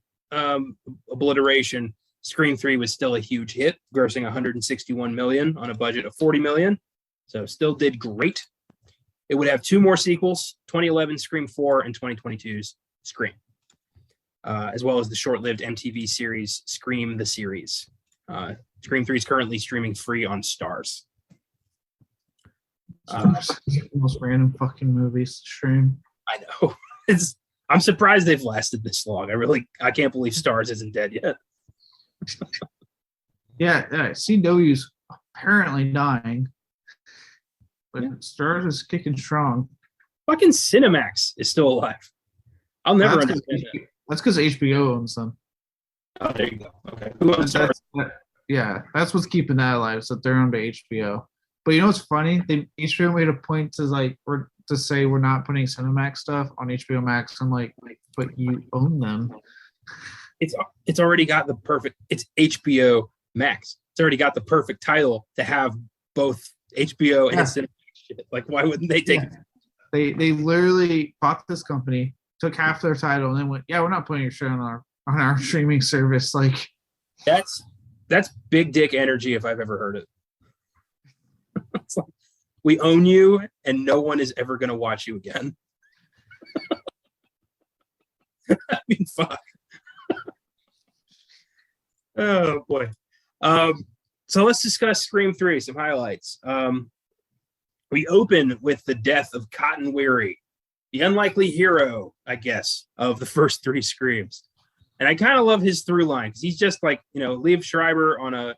obliteration, Scream 3 was still a huge hit, grossing $161 million on a budget of $40 million. So still did great. It would have 2 more sequels, 2011 Scream 4 and 2022's Scream. As well as the short-lived MTV series Scream the Series. Scream 3 is currently streaming free on Starz. Most random fucking movies to stream. I know. I'm surprised they've lasted this long. I can't believe Starz isn't dead yet. Yeah, CW's apparently dying, but Starz is kicking strong. Fucking Cinemax is still alive. I'll never understand that. That's because HBO owns them. Oh, there you go. Okay. Who owns Starz? That's what's keeping that alive, is that they're owned by HBO. But you know what's funny? HBO made a point to say we're not putting Cinemax stuff on HBO Max. I'm like, but you own them. It's already got the perfect. It's HBO Max. It's already got the perfect title to have both HBO and Cinemax shit. Like, why wouldn't they take it? They literally bought this company, took half their title, and then went, yeah, we're not putting your show on our streaming service. Like, that's big dick energy if I've ever heard it. It's like, we own you, and no one is ever going to watch you again. I mean, fuck. Oh boy. So let's discuss Scream 3. Some highlights. We open with the death of Cotton Weary, the unlikely hero, I guess, of the first 3 Screams. And I kind of love his through line, because he's just like, Liev Schreiber on a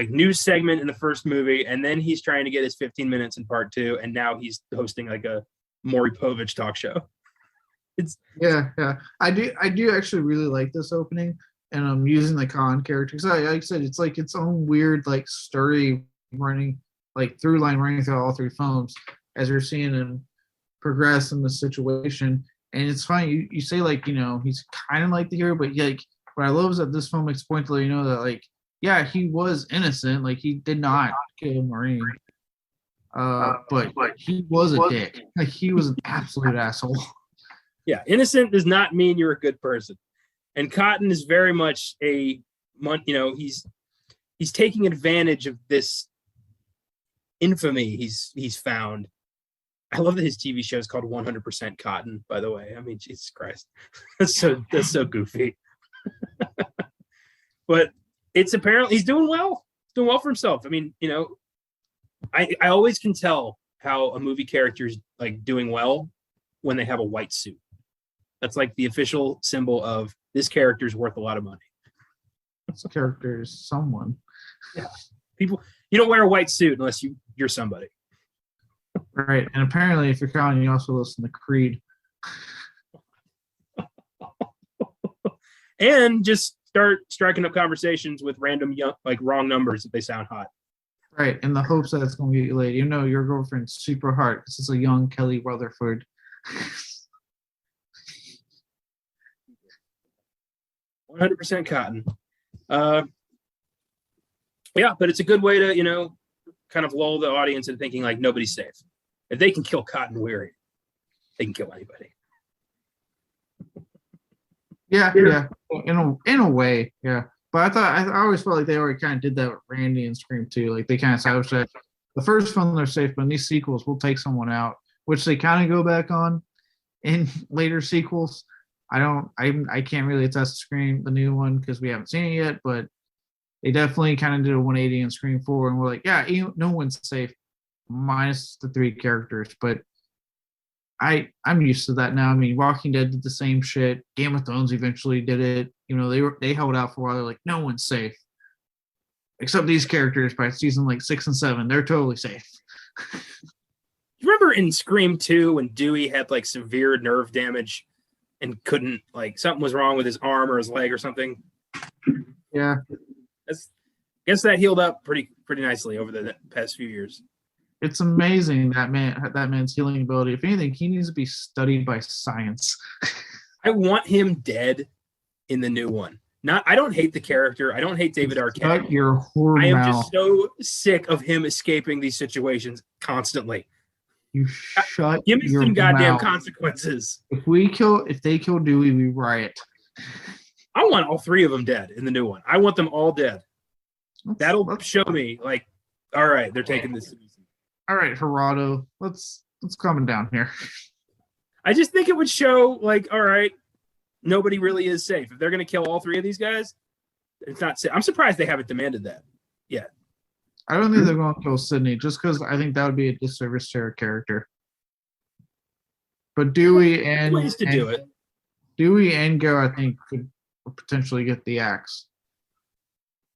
news segment in the first movie, and then he's trying to get his 15 minutes in part 2, and now he's hosting like a Maury Povich talk show. Yeah. I do actually really like this opening, and I'm using the Khan character, because like I said, it's like its own weird, like, story running, like, through line running through all 3 films as you're seeing him progress in the situation. And it's funny, you say, like, he's kind of like the hero, but like, what I love is that this film makes point to let you know that, like, yeah, he was innocent. Like, he did not kill Maureen. But he was a dick. Like, he was an absolute asshole. Yeah, innocent does not mean you're a good person. And Cotton is very much he's taking advantage of this infamy he's found I love that his TV show is called 100% Cotton, by the way. I mean, Jesus Christ. That's so goofy. But it's apparently he's doing well. He's doing well for himself. I mean, I always can tell how a movie character is like doing well when they have a white suit. That's like the official symbol of this character is worth a lot of money. This character is someone. Yeah. People, you don't wear a white suit unless you're somebody. Right. And apparently, if you're counting, you also listen to Creed. And just start striking up conversations with random young, like wrong numbers if they sound hot. Right. In the hopes that it's going to get you laid. You know, your girlfriend's super hot. This is a young Kelly Rutherford. 100% Cotton. Yeah, but it's a good way to, kind of lull the audience into thinking like nobody's safe. If they can kill Cotton Weary, they can kill anybody. Yeah. In a way, yeah. But I always felt like they already kind of did that with Randy and Scream too. Like they kind of established that the first one they're safe, but in these sequels we'll take someone out, which they kind of go back on in later sequels. I can't really attest to Scream, the new one, because we haven't seen it yet, but they definitely kind of did a 180 in Scream 4, and we're like, yeah, no one's safe, minus the 3 characters. But I'm used to that now. I mean, Walking Dead did the same shit. Game of Thrones eventually did it. They held out for a while. They're like, no one's safe, except these characters. By season like 6 and 7, they're totally safe. You remember in Scream 2 when Dewey had like severe nerve damage and couldn't, like, something was wrong with his arm or his leg or something? Yeah. I guess that healed up pretty nicely over the past few years. It's amazing that man's healing ability. If anything, he needs to be studied by science. I want him dead in the new one. I don't hate the character. I don't hate David Arquette. Shut your whore I am mouth. just so sick of him escaping these situations constantly. You shut Give me your some goddamn mouth. Consequences. If they kill Dewey, we riot. I want all 3 of them dead in the new one. I want them all dead. That'll show me, like, all right, they're taking this seriously. All right, Gerardo, let's calm down here. I just think it would show, like, all right, nobody really is safe. If they're going to kill all 3 of these guys, it's not safe. I'm surprised they haven't demanded that yet. I don't think they're going to kill Sydney, just because I think that would be a disservice to her character. But Dewey and ways to do it. Dewey and Go, I think, could potentially get the axe.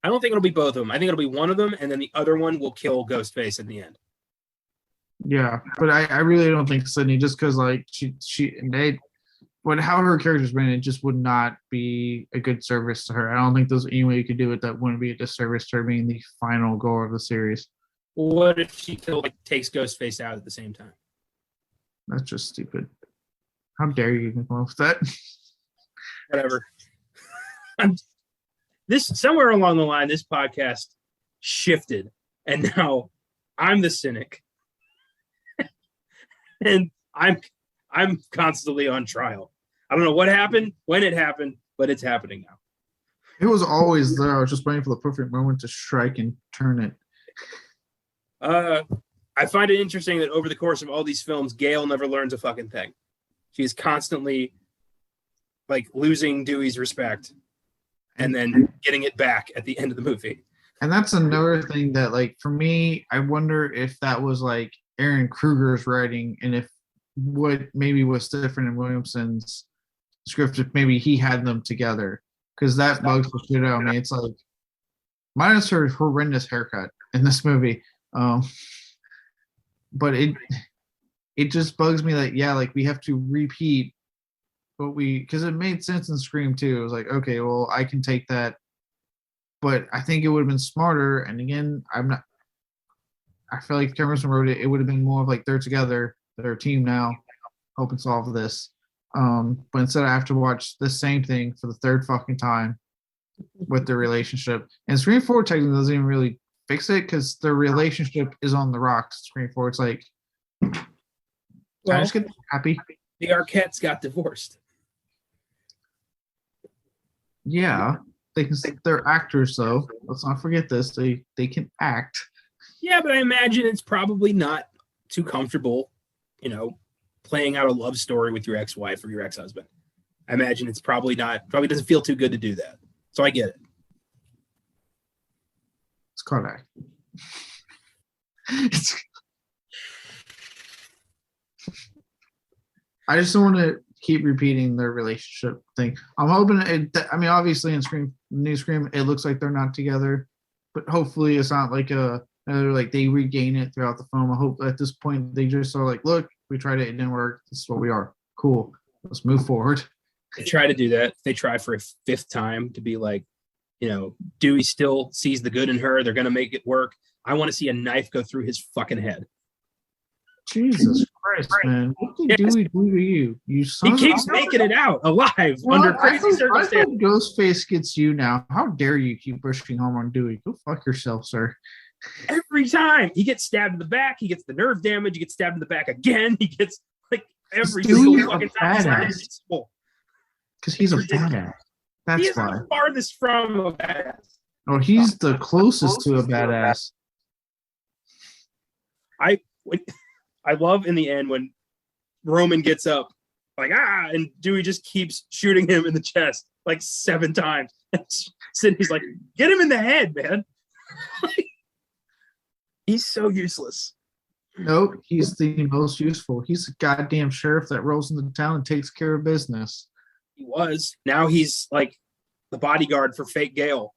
I don't think it'll be both of them. I think it'll be one of them, and then the other one will kill Ghostface in the end. Yeah, but I really don't think Sydney, just because like how her character's been, it just would not be a good service to her. I don't think there's any way you could do it that wouldn't be a disservice to her being the final goal of the series. What if she takes Ghostface out at the same time? That's just stupid. How dare you come up with that? Whatever. Somewhere along the line, this podcast shifted, and now I'm the cynic, and I'm constantly on trial. I don't know what happened, when it happened, but it's happening now. It was always there. I was just waiting for the perfect moment to strike and turn it. I find it interesting that over the course of all these films, Gail never learns a fucking thing. She is constantly like losing Dewey's respect and then getting it back at the end of the movie. And that's another thing that, like, for me, I wonder if that was like Aaron Kruger's writing, and if what maybe was different in Williamson's script, if maybe he had them together, because that bugs the shit out of me. It's like, minus her horrendous haircut in this movie, but it just bugs me that, yeah, like we have to repeat what because it made sense in Scream 2. It was like, okay, well, I can take that, but I think it would have been smarter. And again, I feel like if Cameron wrote it, it would have been more of like they're together, they're a team now, helping solve this. But instead I have to watch the same thing for the third fucking time with their relationship. And Scream 4 technically doesn't even really fix it, because their relationship is on the rocks. Scream 4, it's like, I just get happy. The Arquettes got divorced. Yeah, they're actors though. Let's not forget this. They can act. Yeah, but I imagine it's probably not too comfortable playing out a love story with your ex-wife or your ex-husband. I imagine it's probably doesn't feel too good to do that. So I get it. It's called acting. I just don't want to keep repeating their relationship thing. I'm hoping obviously in New Scream, it looks like they're not together, but hopefully it's not like they regain it throughout the film. I hope at this point they just are like, look, we tried it didn't work. This is what we are. Cool. Let's move forward. They try to do that. They try for a fifth time to be like, Dewey still sees the good in her. They're going to make it work. I want to see a knife go through his fucking head. Jesus Christ, man. What did Dewey do to you? You son He keeps making it out alive under crazy circumstances. I hope Ghostface gets you now. How dare you keep pushing home on Dewey? Go fuck yourself, sir. Every time he gets stabbed in the back, he gets the nerve damage, he gets stabbed in the back again. He gets every single fucking time. Because he's a badass. That's why. The farthest from a badass. Oh, he's the closest to a badass. I love in the end when Roman gets up, and Dewey just keeps shooting him in the chest 7 times. And Sidney's like, get him in the head, man. He's so useless. Nope, he's the most useful. He's a goddamn sheriff that rolls into town and takes care of business. He was. Now he's the bodyguard for fake Gale.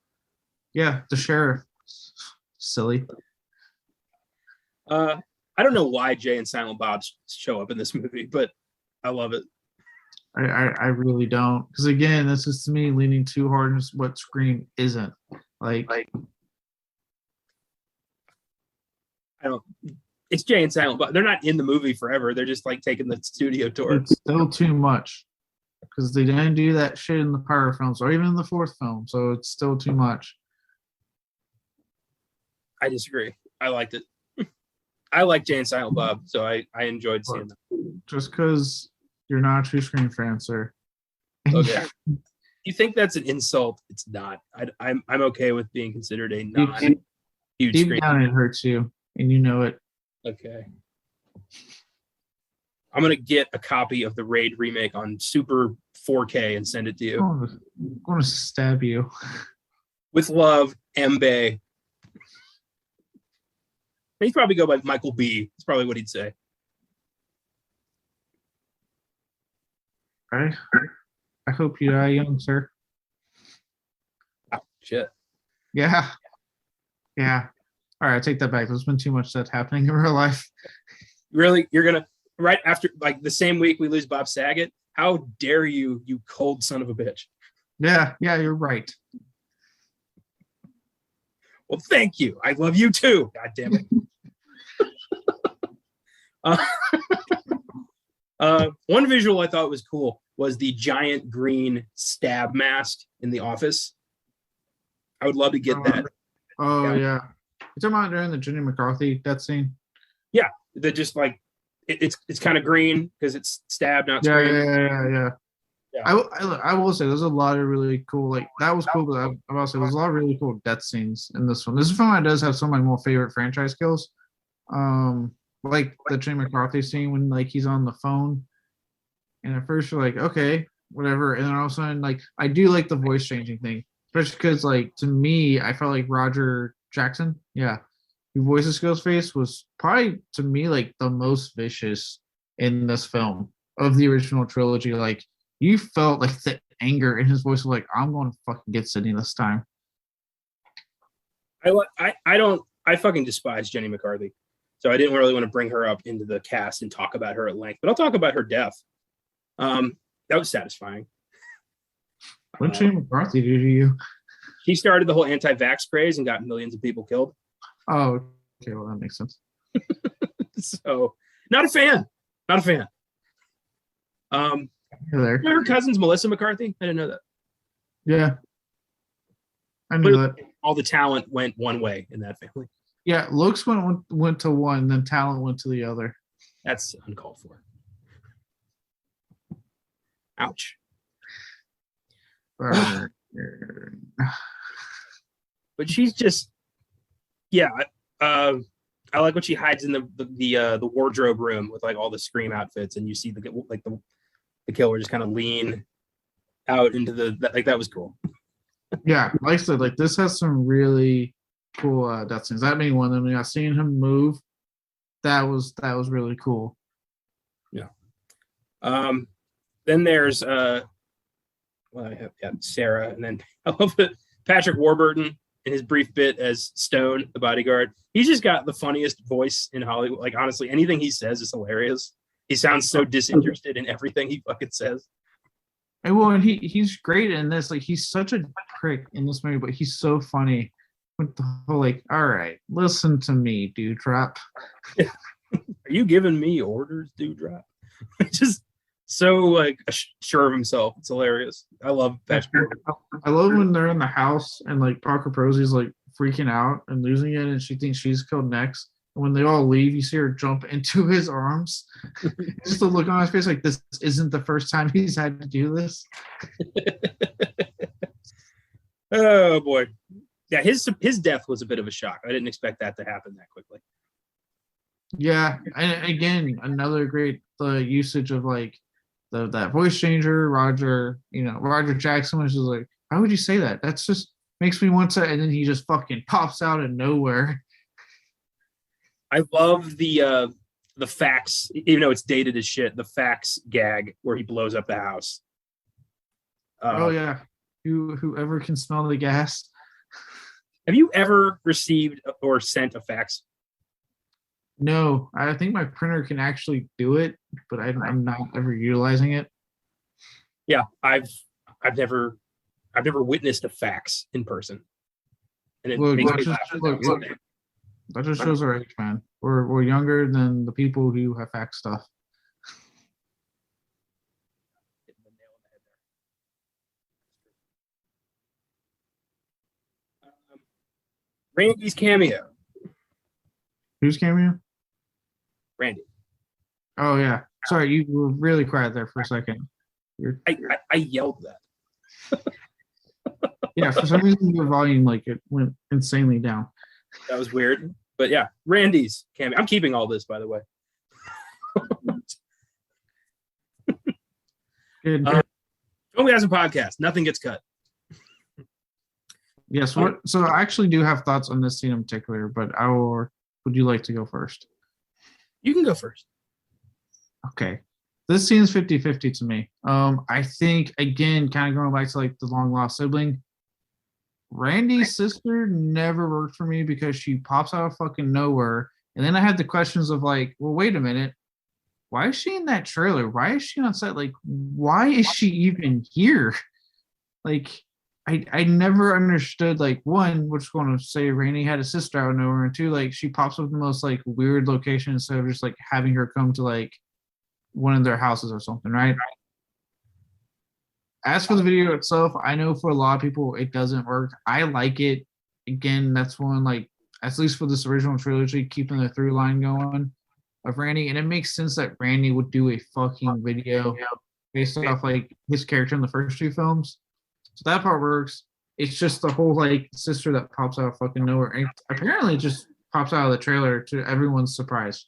Yeah, the sheriff. Silly. I don't know why Jay and Silent Bob show up in this movie, but I love it. I really don't. Because again, this is to me leaning too hard into what Scream isn't. I don't. It's Jay and Silent Bob. They're not in the movie forever. They're just taking the studio tour. It's still too much. Because they didn't do that shit in the prior films or even in the fourth film. So it's still too much. I disagree. I liked it. I like Jay and Silent Bob, so I enjoyed seeing them. Just because you're not a true Scream fan, sir. Okay. You think that's an insult? It's not. I'm okay with being considered a non-huge deep Scream. Down, it hurts you, and you know it. Okay. I'm gonna get a copy of the Raid remake on Super 4K and send it to you. I'm gonna stab you. With love, Imdb. He'd probably go by Michael B. That's probably what he'd say. I hope you die young, sir. Oh, shit. Yeah. All right, I take that back. There's been too much that's happening in real life. Really? You're going to, right after, the same week we lose Bob Saget? How dare you, you cold son of a bitch? Yeah, you're right. Well, thank you. I love you too. God damn it. One visual I thought was cool was the giant green stab mask in the office. I would love to get that. Oh, yeah. You talking about during the Jenny McCarthy death scene? Yeah, they're just it's kind of green because it's stabbed, not Yeah. I will say there's a lot of really cool, that was cool, but I'm about to say there's a lot of really cool death scenes in this one. This film does have some of my more favorite franchise kills. Like the Jenny McCarthy scene when he's on the phone, and at first you're like, okay, whatever, and then all of a sudden I do like the voice changing thing, especially because to me I felt like Roger Jackson, who voices Ghostface, was probably to me the most vicious in this film of the original trilogy. You felt the anger in his voice was I'm going to fucking get Sidney this time. I fucking despise Jenny McCarthy. So I didn't really want to bring her up into the cast and talk about her at length, but I'll talk about her death. That was satisfying. What did Jenny McCarthy do to you? She started the whole anti-vax craze and got millions of people killed. Oh, okay. Well, that makes sense. So not a fan. Her cousin's Melissa McCarthy. I didn't know that. Yeah. I knew that. All the talent went one way in that family. Yeah, looks went to one, then talent went to the other. That's uncalled for. Ouch. But she's just, I like when she hides in the wardrobe room with like all the Scream outfits, and you see the killer just kind of lean out into that was cool. Yeah, like I said, like this has some really cool death scenes. That being one of them. Yeah, seeing him move, that was really cool. Yeah. Then there's Sarah, and then I love that Patrick Warburton in his brief bit as Stone, the bodyguard. He's just got the funniest voice in Hollywood. Like honestly, anything he says is hilarious. He sounds so disinterested in everything he fucking says. And well, and he's great in this. Like he's such a prick in this movie, but he's so funny with the whole like, all right, listen to me, Dewdrop. Are you giving me orders, Dewdrop? Just so like sure of himself. It's hilarious. I love Patrick. I love when they're in the house and like Parker Posey's like freaking out and losing it, and she thinks she's killed next. And when they all leave, you see her jump into his arms. Just the look on his face, like this isn't the first time he's had to do this. Oh boy, yeah. His death was a bit of a shock. I didn't expect that to happen that quickly. Yeah, and again, another great usage of like that voice changer, Roger Jackson, was just like, how would you say that? That's just makes me want to. And then he just fucking pops out of nowhere. I love the fax, even though it's dated as shit, the fax gag where he blows up the house. Oh yeah, whoever can smell the gas. Have you ever received or sent a fax? No, I think my printer can actually do it, but I'm not ever utilizing it. Yeah, I've never witnessed a fax in person, and it makes me laugh. That just shows our age, man. We're younger than the people who have fax stuff. Randy's cameo. Whose cameo? Randy. Oh yeah. Sorry, you were really quiet there for a second. I yelled that. Yeah, for some reason your volume like it went insanely down. That was weird. But yeah, Randy's cameo. I'm keeping all this, by the way. Good. Filmgazm podcast. Nothing gets cut. Yes. So I actually do have thoughts on this scene in particular, but would you like to go first? You can go first. Okay. This scene is 50-50 to me. I think, again, kind of going back to like the long lost sibling, Randy's sister never worked for me because she pops out of fucking nowhere. And then I had the questions of like, well, wait a minute. Why is she in that trailer? Why is she on set? Like, why is she even here? Like, I never understood, like, one, which going to say Randy had a sister out of nowhere, and two, like, she pops up in the most, like, weird location instead of just, like, having her come to, like, one of their houses or something, right? As for the video itself, I know for a lot of people it doesn't work. I like it. Again, that's one, like, at least for this original trilogy, keeping the through line going of Randy, and it makes sense that Randy would do a fucking video based off, like, his character in the first two films. So that part works. It's just the whole like sister that pops out of fucking nowhere. And apparently it just pops out of the trailer to everyone's surprise.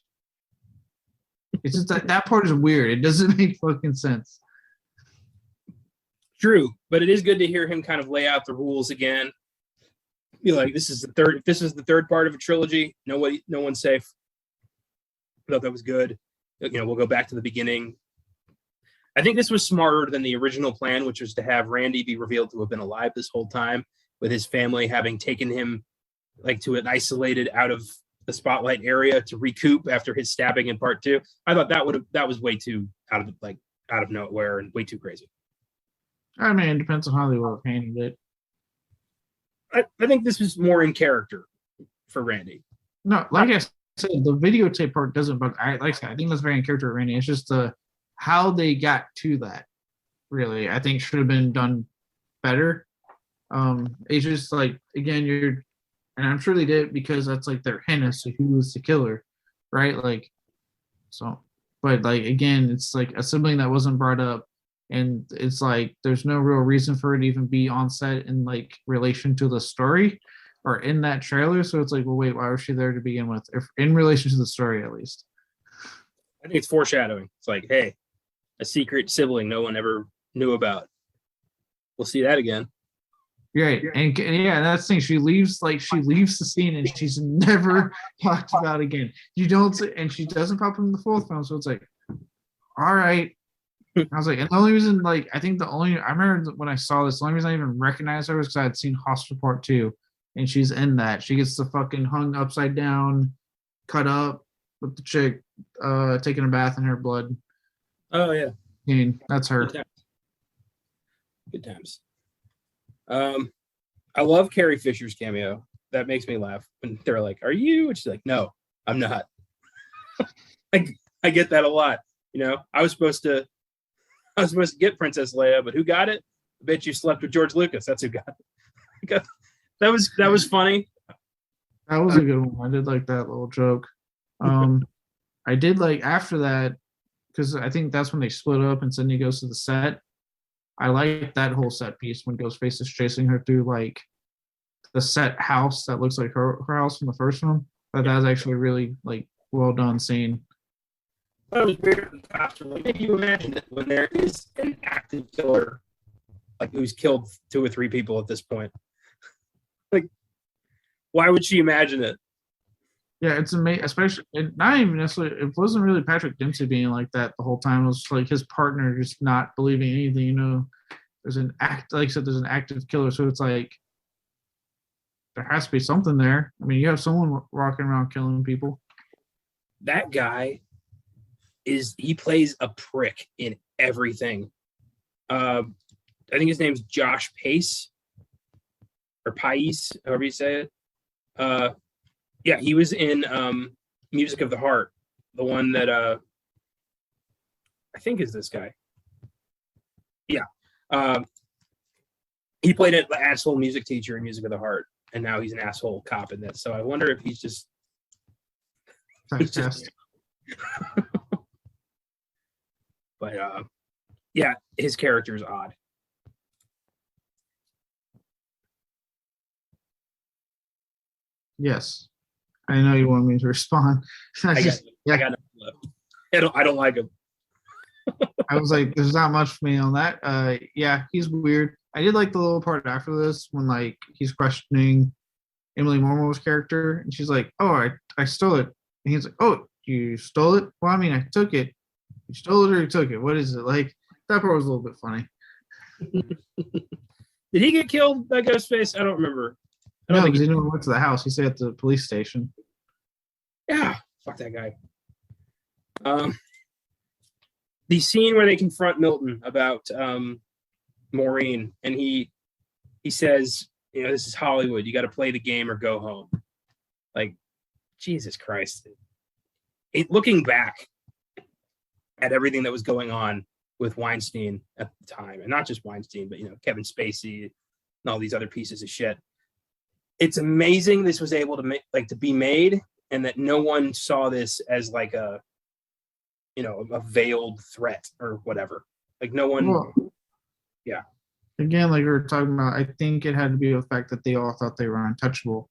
It's just that part is weird. It doesn't make fucking sense. True, but it is good to hear him kind of lay out the rules again. Be like, this is the third part of a trilogy. No one's safe. I thought that was good. We'll go back to the beginning. I think this was smarter than the original plan, which was to have Randy be revealed to have been alive this whole time, with his family having taken him like to an isolated out of the spotlight area to recoup after his stabbing in part 2. I thought that was way too out of nowhere and way too crazy. I mean, it depends on how they would have handled it. I think this was more in character for Randy. No, like I said, the videotape part doesn't, but I think that's very in character of Randy. It's just how they got to that, really, I think should have been done better. It's just like, again, and I'm sure they did it because that's like their hint as to who was the killer, right? Like, so, but like, again, it's like a sibling that wasn't brought up, and it's like there's no real reason for it to even be on set in like relation to the story. are in that trailer. So it's like, well, wait, why was she there to begin with? If in relation to the story, at least. I think it's foreshadowing. It's like, hey, a secret sibling no one ever knew about. We'll see that again. Right. And yeah, that's the thing. She leaves the scene and she's never talked about again. You don't, and she doesn't pop in the fourth film. So it's like, all right. I was like, and the only reason, like, I remember when I saw this, the only reason I even recognized her was because I had seen Hostel Part 2, and she's in that. She gets the fucking hung upside down, cut up with the chick taking a bath in her blood. Oh, yeah. That's her. Good times. I love Carrie Fisher's cameo. That makes me laugh when they're like, "Are you?" And she's like, "No, I'm not." I get that a lot. You know, I was supposed to get Princess Leia, but who got it? I bet you slept with George Lucas. That's who got it. That was funny. That was a good one. I did like that little joke. I did like after that, because I think that's when they split up and Sydney goes to the set. I like that whole set piece when Ghostface is chasing her through like the set house that looks like her house from the first one. But that was actually really like well done scene. That was weird. Can you imagine it when there is an active killer, like who's killed 2 or 3 people at this point? Like, why would she imagine it? Yeah, it's amazing. Especially, not even necessarily. It wasn't really Patrick Dempsey being like that the whole time. It was like his partner just not believing anything. You know, there's an like I said, there's an active killer, so it's like there has to be something there. I mean, you have someone walking around killing people. That guy he plays a prick in everything. I think his name's Josh Pace or Pais, however you say it. Yeah, he was in Music of the Heart, the one that I think is this guy. Yeah. He played an asshole music teacher in Music of the Heart, and now he's an asshole cop in this. So I wonder if he's just but yeah, his character is odd. Yes. I know you want me to respond. I got nothing left. I don't like him. I was like, there's not much for me on that. Yeah, he's weird. I did like the little part after this when like he's questioning Emily Mormo's character, and she's like, "Oh, I stole it," and he's like, "Oh, you stole it? Well, I mean, I took it. You stole it or you took it? What is it?" Like that part was a little bit funny. Did he get killed by Ghostface? I don't remember. No, because he never went to the house. He stayed at the police station. Yeah, fuck that guy. The scene where they confront Milton about Maureen, and he says, "You know, this is Hollywood. You got to play the game or go home." Like, Jesus Christ! Looking back at everything that was going on with Weinstein at the time, and not just Weinstein, but you know, Kevin Spacey and all these other pieces of shit. It's amazing this was able to be made, and that no one saw this as like a veiled threat or whatever. Like no one. Well, yeah. Again, like we were talking about, I think it had to be the fact that they all thought they were untouchable.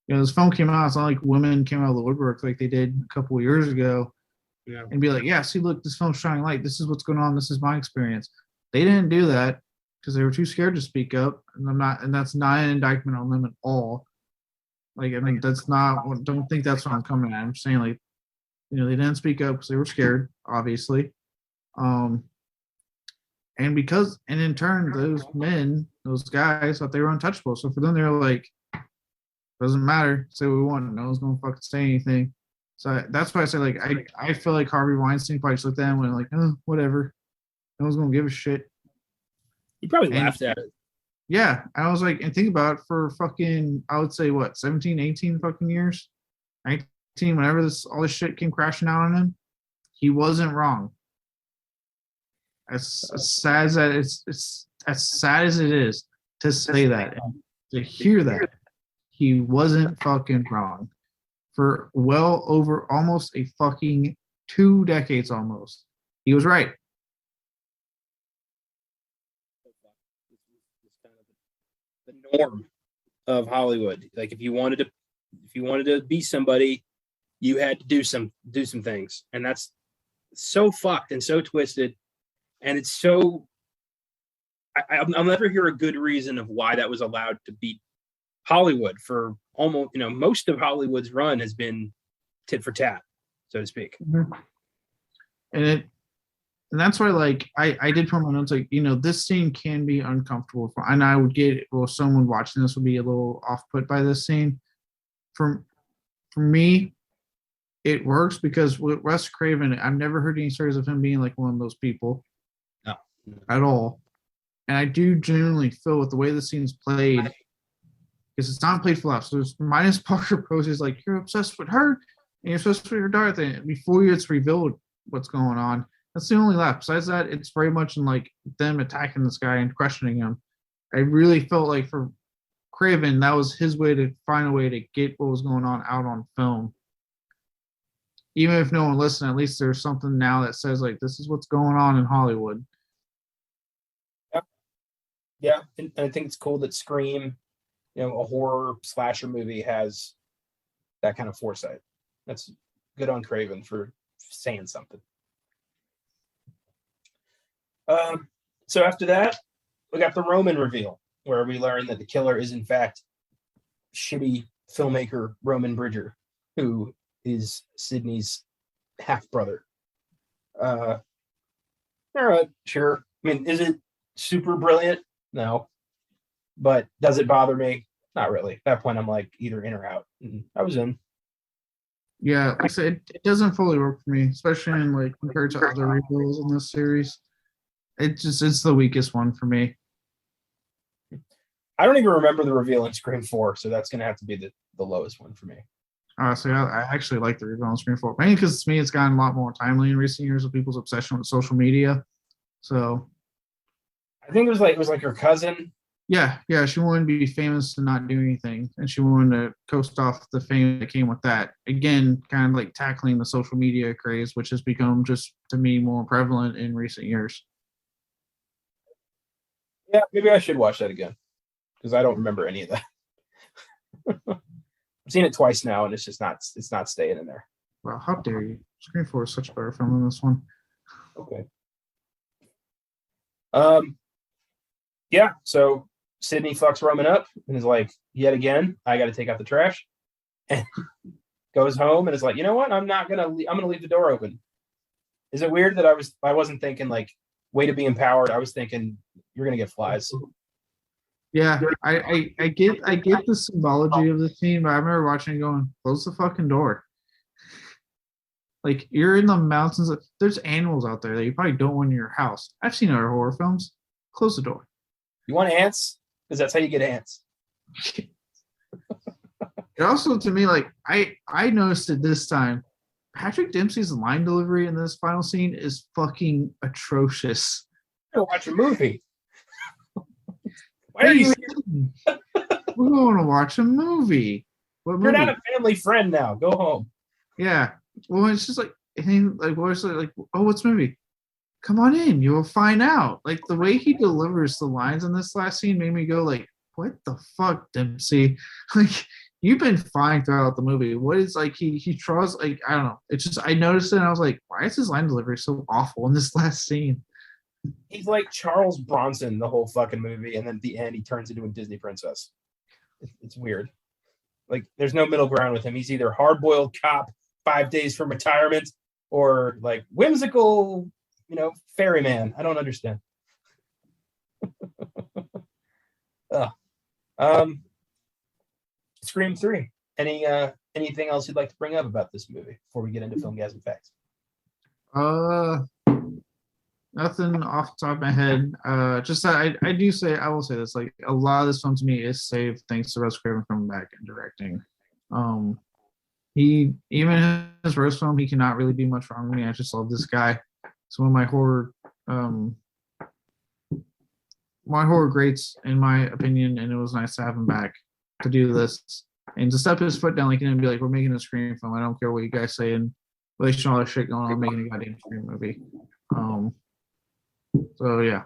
You know, this film came out. It's not like women came out of the woodwork like they did a couple of years ago, and be like, "Yeah, see, look, this film's shining light. This is what's going on. This is my experience." They didn't do that because they were too scared to speak up, and that's not an indictment on them at all. Like, I mean, that's not. Don't think that's what I'm coming at. I'm saying, like, you know, they didn't speak up because they were scared, obviously, and in turn, those guys thought they were untouchable. So for them, they were like, "Doesn't matter. Say what we want. No one's gonna fucking say anything." So that's why I say, like, I feel like Harvey Weinstein probably just looked at him and like, "Oh, whatever. No one's gonna give a shit." He probably laughed at it. Yeah, I was like, and think about it, for fucking, I would say what, 17, 18 fucking years, 19, whenever all this shit came crashing out on him, he wasn't wrong. As sad as that, it's as sad as it is to say that and to hear that, he wasn't fucking wrong for well over almost a fucking 2 decades almost. He was right. The norm of Hollywood. Like if you wanted to be somebody, you had to do some things, and that's so fucked and so twisted, and it's so. I'll never hear a good reason of why that was allowed to beat Hollywood for almost, most of Hollywood's run has been tit for tat, so to speak. Mm-hmm. And that's why, like, I did put my notes, like, this scene can be uncomfortable and I would get, someone watching this would be a little off put by this scene. For me, it works because with Wes Craven, I've never heard any stories of him being like one of those people. No. At all. And I do genuinely feel with the way the scene's played, because it's not played for laughs. So it's minus Parker Posey's like, you're obsessed with her and you're obsessed with your daughter thing. Before it's revealed what's going on, that's the only laugh. Besides that, it's very much in like them attacking this guy and questioning him. I really felt like for Craven, that was his way to find a way to get what was going on out on film. Even if no one listened, at least there's something now that says like, this is what's going on in Hollywood. Yeah, and I think it's cool that Scream, a horror slasher movie, has that kind of foresight. That's good on Craven for saying something. So after that, we got the Roman reveal, where we learn that the killer is in fact shitty filmmaker Roman Bridger, who is Sydney's half brother. All right, sure. I mean, is it super brilliant? No. But does it bother me? Not really. At that point, I'm like either in or out. And I was in. Yeah, like I said, it doesn't fully work for me, especially in like compared to other reveals in this series. It's the weakest one for me. I don't even remember the reveal in Scream 4, so that's gonna have to be the lowest one for me. Honestly, I actually like the reveal in Scream 4. Mainly because to me it's gotten a lot more timely in recent years with people's obsession with social media. So I think it was like her cousin. Yeah, she wanted to be famous and not do anything, and she wanted to coast off the fame that came with that. Again, kind of like tackling the social media craze, which has become just to me more prevalent in recent years. Yeah, maybe I should watch that again because I don't remember any of that. I've seen it twice now, and it's not staying in there. Wow, how dare you? Scream 4 is such a better film than this one. Okay. Yeah, so Sydney fucks Roman up and is like, yet again, I got to take out the trash, and goes home and is like, you know what? I'm gonna leave the door open. Is it weird that I wasn't thinking like way to be empowered? I was thinking you're gonna get flies. Yeah, I get the symbology of the scene, but I remember watching and going, close the fucking door. Like, you're in the mountains. There's animals out there that you probably don't want in your house. I've seen other horror films. Close the door. You want ants? Because that's how you get ants. And also, to me, like, I noticed it this time. Patrick Dempsey's line delivery in this final scene is fucking atrocious. Go watch a movie. Why are you here? We're going to watch a movie. What movie? You're not a family friend now. Go home. Yeah. Well, it's just like, what's like, oh, what's movie? Come on in. You will find out. Like, the way he delivers the lines in this last scene made me go like, what the fuck, Dempsey? Like, you've been fine throughout the movie. What is like he draws like, I don't know. It's just I noticed it and I was like, why is his line delivery so awful in this last scene? He's like Charles Bronson the whole fucking movie, and then at the end he turns into a Disney princess. It's weird. Like, there's no middle ground with him. He's either hard-boiled cop, 5 days from retirement, or like whimsical, ferryman. I don't understand. Scream 3. Anything else you'd like to bring up about this movie before we get into Filmgazm facts? Nothing off the top of my head. Just that I will say this, like, a lot of this film to me is saved thanks to Wes Craven coming back and directing. He, even his first film, he cannot really do much wrong with me. I just love this guy. It's one of my horror greats in my opinion, and it was nice to have him back to do this and to step his foot down like and be like, we're making a Scream film. I don't care what you guys say in relation to all this shit going on, making a goddamn Scream movie. So yeah.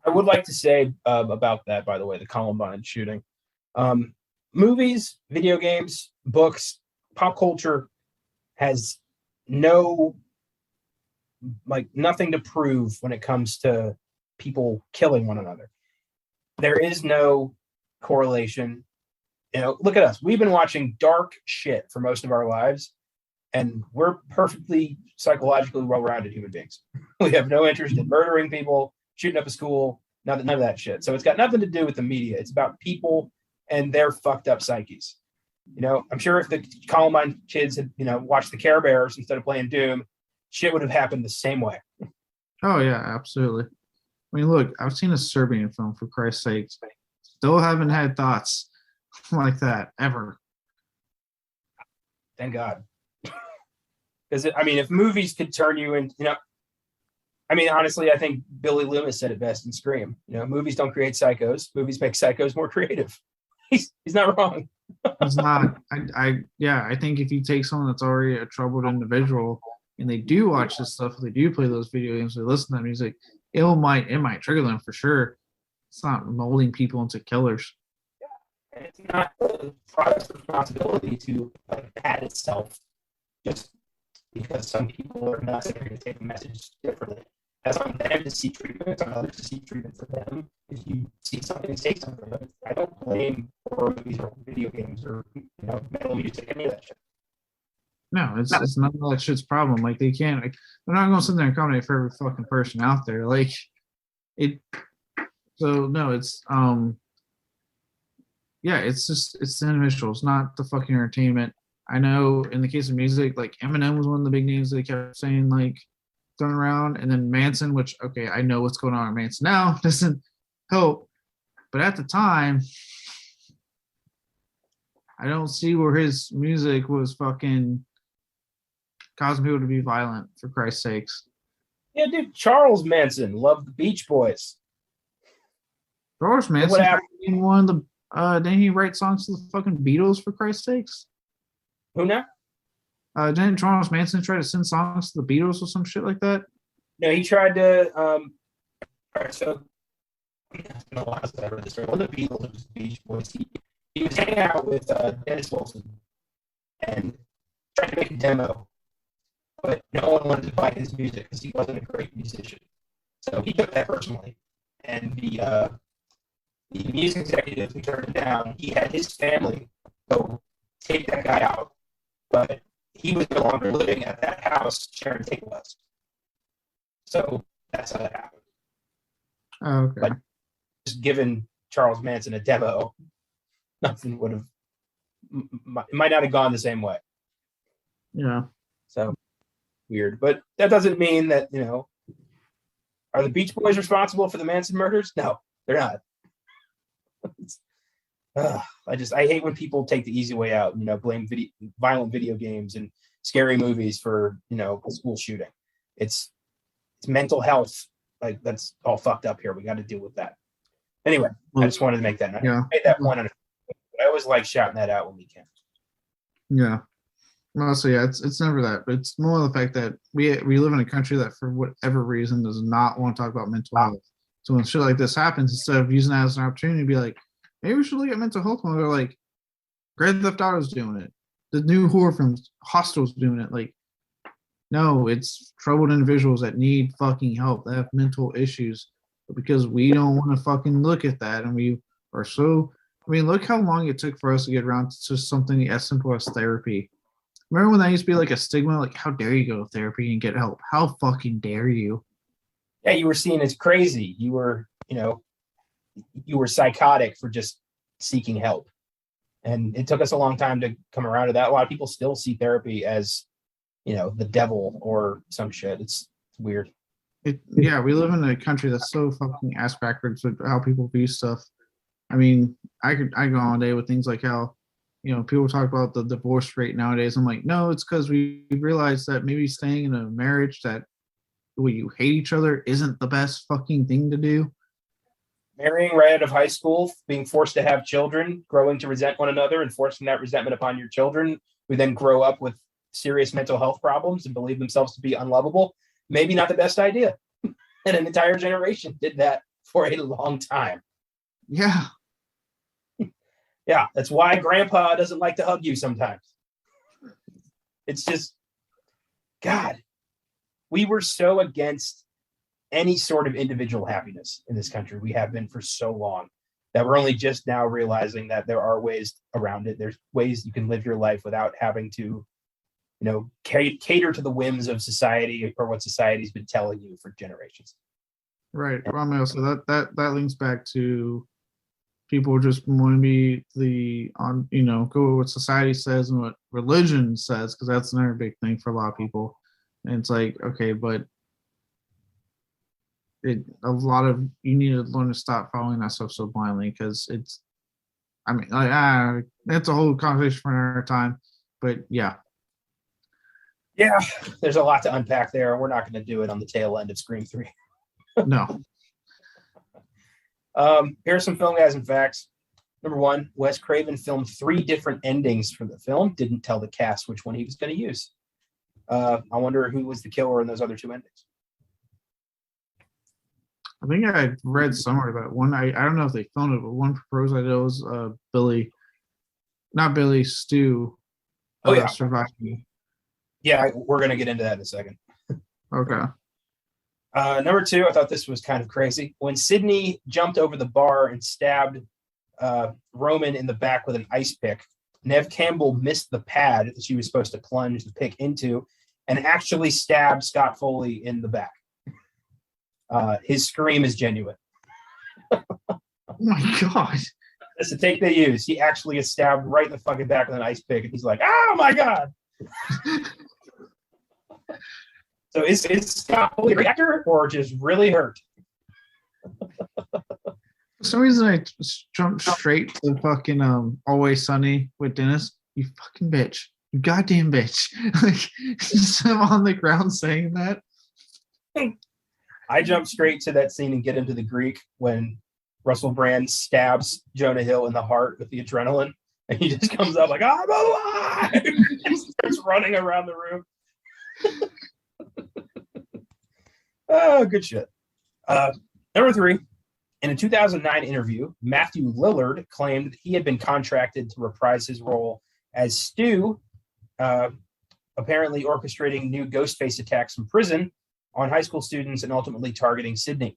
I would like to say about that, by the way, the Columbine shooting. movies, video games, books, pop culture has nothing to prove when it comes to people killing one another. There is no correlation. Look at us. We've been watching dark shit for most of our lives, and we're perfectly psychologically well-rounded human beings. We have no interest in murdering people, shooting up a school, none of that shit. So it's got nothing to do with the media. It's about people and their fucked up psyches. I'm sure if the Columbine kids had, watched the Care Bears instead of playing Doom, shit would have happened the same way. Oh yeah, absolutely. I mean, look, I've seen a Serbian film, for Christ's sake. Still haven't had thoughts like that ever. Thank God. Because if movies could turn you into, honestly, I think Billy Loomis said it best in Scream. Movies don't create psychos. Movies make psychos more creative. He's not wrong. It's not. I think if you take someone that's already a troubled individual and they do watch this stuff, they do play those video games, they listen to that music, it might trigger them for sure. It's not molding people into killers. Yeah. And it's not the product's responsibility to pat itself just because some people are nuts and are going to take the message differently. That's on them to seek treatment. It's on others to seek treatment for them. If you see something, say something. I don't blame horror movies or video games or metal music, any of that shit. No, it's none of that shit's problem. Like, they can't. They're not going to sit there and accommodate for every fucking person out there. Like, it. So no, it's yeah, it's the individuals, not the fucking entertainment. I know in the case of music, like Eminem was one of the big names they kept saying, like, thrown around, and then Manson, which, okay, I know what's going on with Manson now, doesn't help, but at the time, I don't see where his music was fucking causing people to be violent, for Christ's sakes. Yeah, dude, Charles Manson loved the Beach Boys. Charles Manson, one of the didn't he write songs to the fucking Beatles, for Christ's sakes? Who now? Didn't Charles Manson try to send songs to the Beatles or some shit like that? No, he tried to. All right, so it's been a while since I read this story. One of the Beatles was the Beach Boys. He was hanging out with Dennis Wilson and tried to make a demo, but no one wanted to buy his music because he wasn't a great musician. So he took that personally, and the music executive who turned it down, he had his family go take that guy out, but he was no longer living at that house sharing tape was. So that's how that happened. Oh, okay. But just given Charles Manson a demo, nothing would have, it might not have gone the same way. Yeah. So weird. But that doesn't mean that, are the Beach Boys responsible for the Manson murders? No, they're not. I hate when people take the easy way out and blame violent video games and scary movies for a school shooting. It's mental health. Like, that's all fucked up here. We got to deal with that. Anyway, I just wanted to make that. Yeah. I made that point. I always like shouting that out when we can. Yeah. Well, so yeah, it's never that, but it's more the fact that we live in a country that, for whatever reason, does not want to talk about mental health. So when shit like this happens, instead of using that as an opportunity to be like, maybe we should look at mental health, when they're like, Grand Theft Auto's doing it, the new horror films, Hostel's doing it. Like, no, it's troubled individuals that need fucking help, that have mental issues, but because we don't want to fucking look at that, and we are so. I mean, look how long it took for us to get around to just something as simple as therapy. Remember when that used to be like a stigma? Like, how dare you go to therapy and get help? How fucking dare you? Yeah, you were seen as crazy. You were, you were psychotic for just seeking help. And it took us a long time to come around to that. A lot of people still see therapy as, the devil or some shit. It's weird. Yeah, we live in a country that's so fucking ass backwards with how people view stuff. I mean, I go on day with things like how, people talk about the divorce rate nowadays. I'm like, no, it's because we realize that maybe staying in a marriage that where you hate each other isn't the best fucking thing to do. Marrying right out of high school, being forced to have children, growing to resent one another, and forcing that resentment upon your children, who then grow up with serious mental health problems and believe themselves to be unlovable, maybe not the best idea. And an entire generation did that for a long time. Yeah. Yeah, that's why Grandpa doesn't like to hug you sometimes. It's just, God, we were so against any sort of individual happiness in this country. We have been for so long that we're only just now realizing that there are ways around it. There's ways you can live your life without having to, cater to the whims of society or what society's been telling you for generations. Right. Romeo, so that links back to people just want to be go with what society says and what religion says, because that's another big thing for a lot of people. And it's like, okay, but you need to learn to stop following that stuff so blindly, because that's a whole conversation for another time. But yeah. Yeah, there's a lot to unpack there, and we're not going to do it on the tail end of Scream 3. No. Here's some Filmgazm facts. Number one, Wes Craven filmed 3 different endings for the film, didn't tell the cast which one he was going to use. I wonder who was the killer in those other 2 endings. I think I read somewhere that one. I don't know if they filmed it, but one proposed idea was Stu. Surviving. Yeah, we're going to get into that in a second. Okay. Number 2, I thought this was kind of crazy. When Sidney jumped over the bar and stabbed Roman in the back with an ice pick, Neve Campbell missed the pad that she was supposed to plunge the pick into and actually stabbed Scott Foley in the back. His scream is genuine. Oh my God. That's the take they use. He actually is stabbed right in the fucking back with an ice pick, and he's like, oh my God. So is Scott Foley a actor or just really hurt? For some reason, I jumped straight to fucking Always Sunny with Dennis. You fucking bitch. You goddamn bitch. Like, just him on the ground saying that. I jumped straight to that scene and get into the Greek when Russell Brand stabs Jonah Hill in the heart with the adrenaline. And he just comes up like, I'm alive! And starts running around the room. Oh, good shit. Number 3, in a 2009 interview, Matthew Lillard claimed that he had been contracted to reprise his role as Stu, apparently orchestrating new Ghostface attacks from prison on high school students and ultimately targeting Sydney.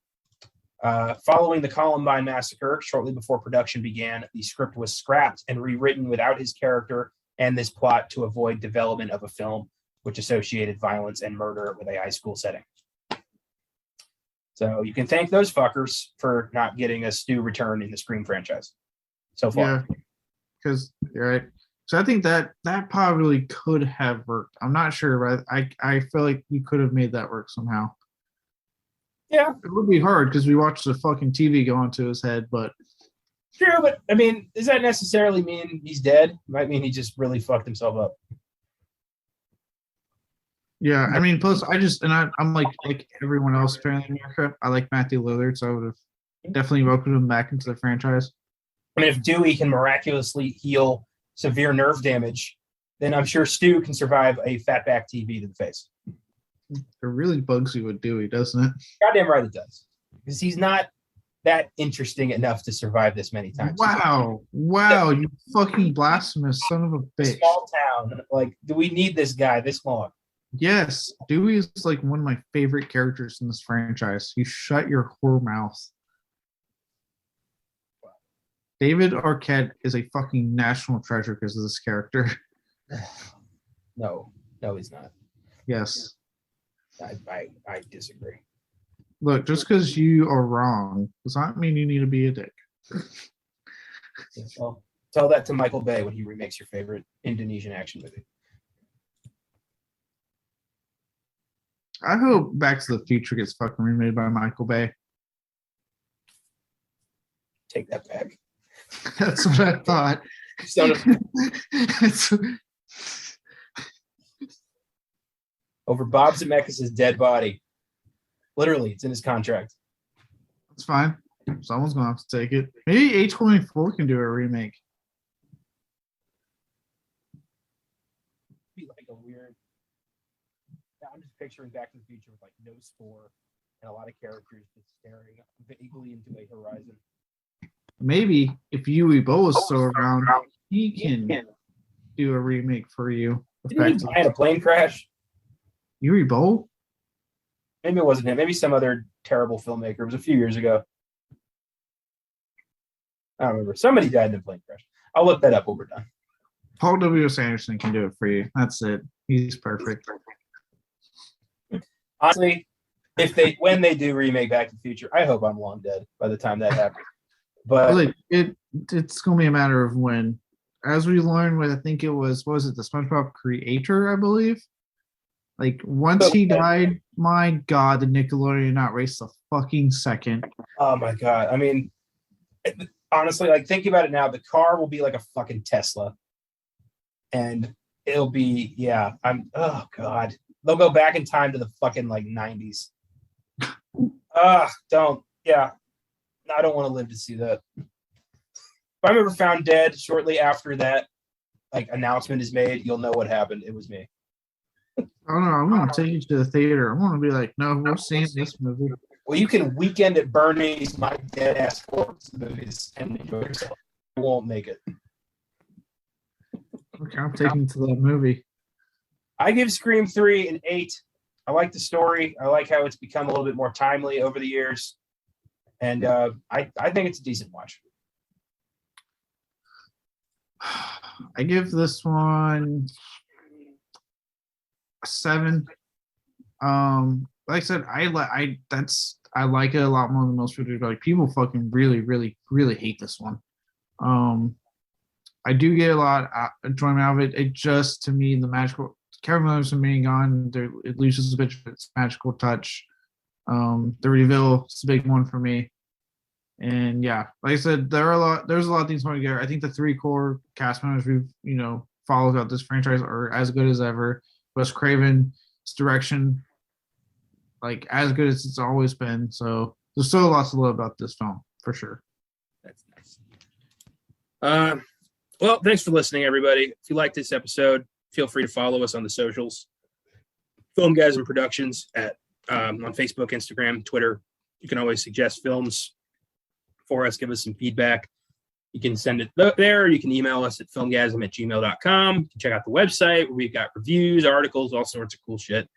Following the Columbine massacre, shortly before production began, the script was scrapped and rewritten without his character and this plot to avoid development of a film which associated violence and murder with a high school setting. So you can thank those fuckers for not getting a Stu return in the Scream franchise so far. Yeah, because you're right. So I think that probably could have worked. I'm not sure, but I feel like you could have made that work somehow. Yeah. It would be hard because we watched the fucking TV go into his head, but. True, but I mean, does that necessarily mean he's dead? It might mean he just really fucked himself up. Yeah, I mean, plus I'm like everyone else apparently in America. I like Matthew Lillard, so I would have definitely welcomed him back into the franchise. I mean, if Dewey can miraculously heal severe nerve damage, then I'm sure Stu can survive a fatback TV to the face. It really bugs you with Dewey, doesn't it? Goddamn right it does. Because he's not that interesting enough to survive this many times. Wow, you fucking blasphemous son of a bitch. Small town. Like, do we need this guy this long? Yes, Dewey is like one of my favorite characters in this franchise. You shut your whore mouth. David Arquette is a fucking national treasure because of this character. No, he's not. Yes. I disagree. Look, just because you are wrong does not mean you need to be a dick. Well, tell that to Michael Bay when he remakes your favorite Indonesian action movie. I hope Back to the Future gets fucking remade by Michael Bay. Take that back. That's what I thought. Over Bob Zemeckis' dead body. Literally, it's in his contract. That's fine. Someone's going to have to take it. Maybe A24 can do a remake. Be like a weird... I'm just picturing Back to the Future with like no score and a lot of characters just staring vaguely into a horizon. maybe if Yui Bo is still around, he can do a remake for you. Didn't he die in a plane crash? Yui Bo? Maybe it wasn't him. Maybe some other terrible filmmaker. It was a few years ago. I don't remember. Somebody died in a plane crash. I'll look that up when we're done. Paul W.S. Anderson can do it for you. That's it. He's perfect. Honestly, when they do remake Back to the Future, I hope I'm long dead by the time that happens. But it's going to be a matter of when. As we learned with, I think it was, what was it, the SpongeBob creator, I believe? Like, once he died, my God, the Nickelodeon did not race a fucking second. Oh, my God. I mean, honestly, like, thinking about it now, the car will be like a fucking Tesla. And it'll be, oh, God. They'll go back in time to the fucking, like, 90s. I don't want to live to see that. If I'm ever found dead shortly after that, like, announcement is made, you'll know what happened. It was me. I don't know. I'm going to take you to the theater. I'm going to be like, no, we're seeing this movie. Well, you can Weekend at Bernie's My Dead Ass Corpse movies and enjoy yourself. I won't make it. Okay, I'm taking you to that movie. I give Scream 3 an 8. I like the story. I like how it's become a little bit more timely over the years. And I think it's a decent watch. I give this one a 7. Like I said, I like it a lot more than most people do. But like, people fucking really, really, really hate this one. I do get a lot of enjoyment out of it. It just, to me, the magical Kevin Williamson being gone, it loses a bit of its magical touch. The reveal is a big one for me. And yeah, like I said, there's a lot of things coming together. I think the 3 core cast members we've followed out this franchise are as good as ever. Wes Craven's direction, like, as good as it's always been. So there's still lots to love about this film for sure. That's nice. Well, thanks for listening, everybody. If you like this episode, feel free to follow us on the socials. Filmgazm Productions on Facebook, Instagram, Twitter. You can always suggest films for us, give us some feedback. You can send it there. You can email us at filmgazm@gmail.com. You can check out the website where we've got reviews, articles, all sorts of cool shit.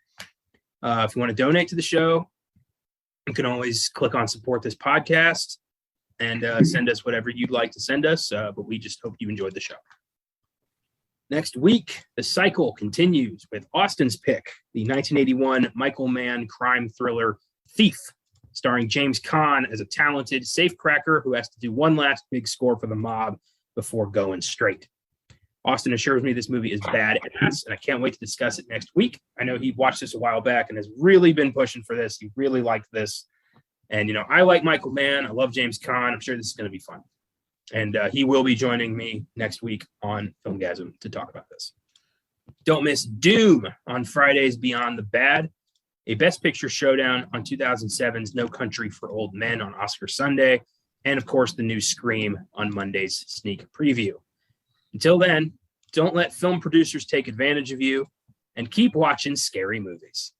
If you want to donate to the show, you can always click on support this podcast and send us whatever you'd like to send us. But we just hope you enjoyed the show. Next week, the cycle continues with Austin's pick, the 1981 Michael Mann crime thriller Thief, starring James Caan as a talented safecracker who has to do one last big score for the mob before going straight. Austin assures me this movie is badass, and I can't wait to discuss it next week. I know he watched this a while back and has really been pushing for this. He really liked this. And, I like Michael Mann. I love James Caan. I'm sure this is going to be fun. And he will be joining me next week on Filmgazm to talk about this. Don't miss Doom on Fridays Beyond the Bad, a Best Picture showdown on 2007's No Country for Old Men on Oscar Sunday, and, of course, the new Scream on Monday's sneak preview. Until then, don't let film producers take advantage of you, and keep watching scary movies.